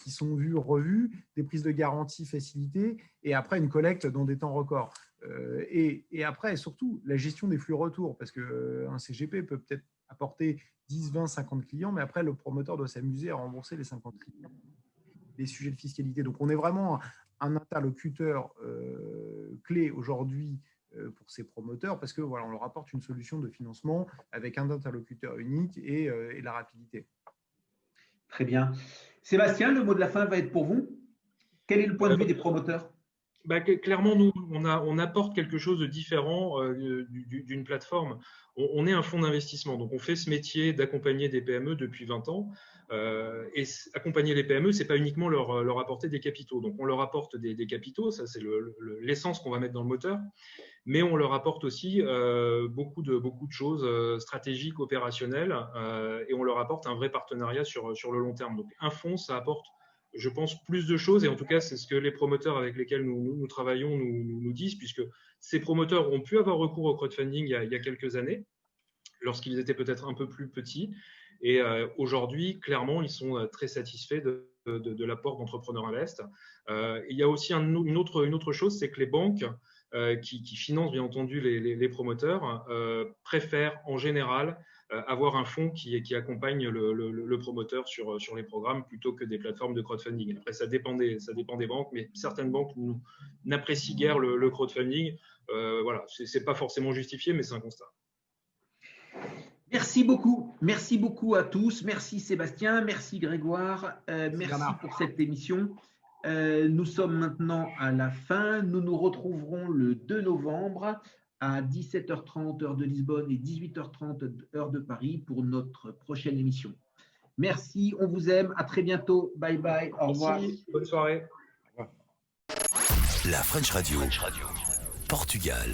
qui sont vus, revus, des prises de garantie facilitées, et après une collecte dans des temps records. Et après, surtout, la gestion des flux retours, parce qu'un CGP peut peut-être apporter 10, 20, 50 clients, mais après, le promoteur doit s'amuser à rembourser les 50 clients. Les sujets de fiscalité. Donc, on est vraiment un interlocuteur clé aujourd'hui pour ces promoteurs, parce que voilà, on leur apporte une solution de financement avec un interlocuteur unique et la rapidité. Très bien. Sébastien, le mot de la fin va être pour vous. Quel est le point de vue des promoteurs? Clairement, nous, on apporte quelque chose de différent d'une plateforme. On est un fonds d'investissement, donc on fait ce métier d'accompagner des PME depuis 20 ans. Et accompagner les PME, ce n'est pas uniquement leur apporter des capitaux. Donc on leur apporte des capitaux, ça c'est l'essence qu'on va mettre dans le moteur, mais on leur apporte aussi beaucoup de choses stratégiques, opérationnelles, et on leur apporte un vrai partenariat sur le long terme. Donc un fonds, ça apporte, je pense, plus de choses, et en tout cas, c'est ce que les promoteurs avec lesquels nous travaillons nous disent, puisque ces promoteurs ont pu avoir recours au crowdfunding il y a quelques années, lorsqu'ils étaient peut-être un peu plus petits, et aujourd'hui, clairement, ils sont très satisfaits de l'apport d'Entrepreneur Invest. Il y a aussi une autre chose, c'est que les banques qui financent bien entendu les promoteurs préfèrent en général avoir un fonds qui accompagne le promoteur sur les programmes plutôt que des plateformes de crowdfunding. Après, ça dépend des banques, mais certaines banques n'apprécient guère le crowdfunding. Voilà, c'est pas forcément justifié, mais c'est un constat. Merci beaucoup à tous. Merci Sébastien, merci Grégoire, merci pour cette émission. Nous sommes maintenant à la fin. Nous nous retrouverons le 2 novembre à 17h30 heure de Lisbonne et 18h30 heure de Paris pour notre prochaine émission. Merci, on vous aime, à très bientôt. Bye bye, au revoir. Merci, bonne soirée. La French Radio, Portugal.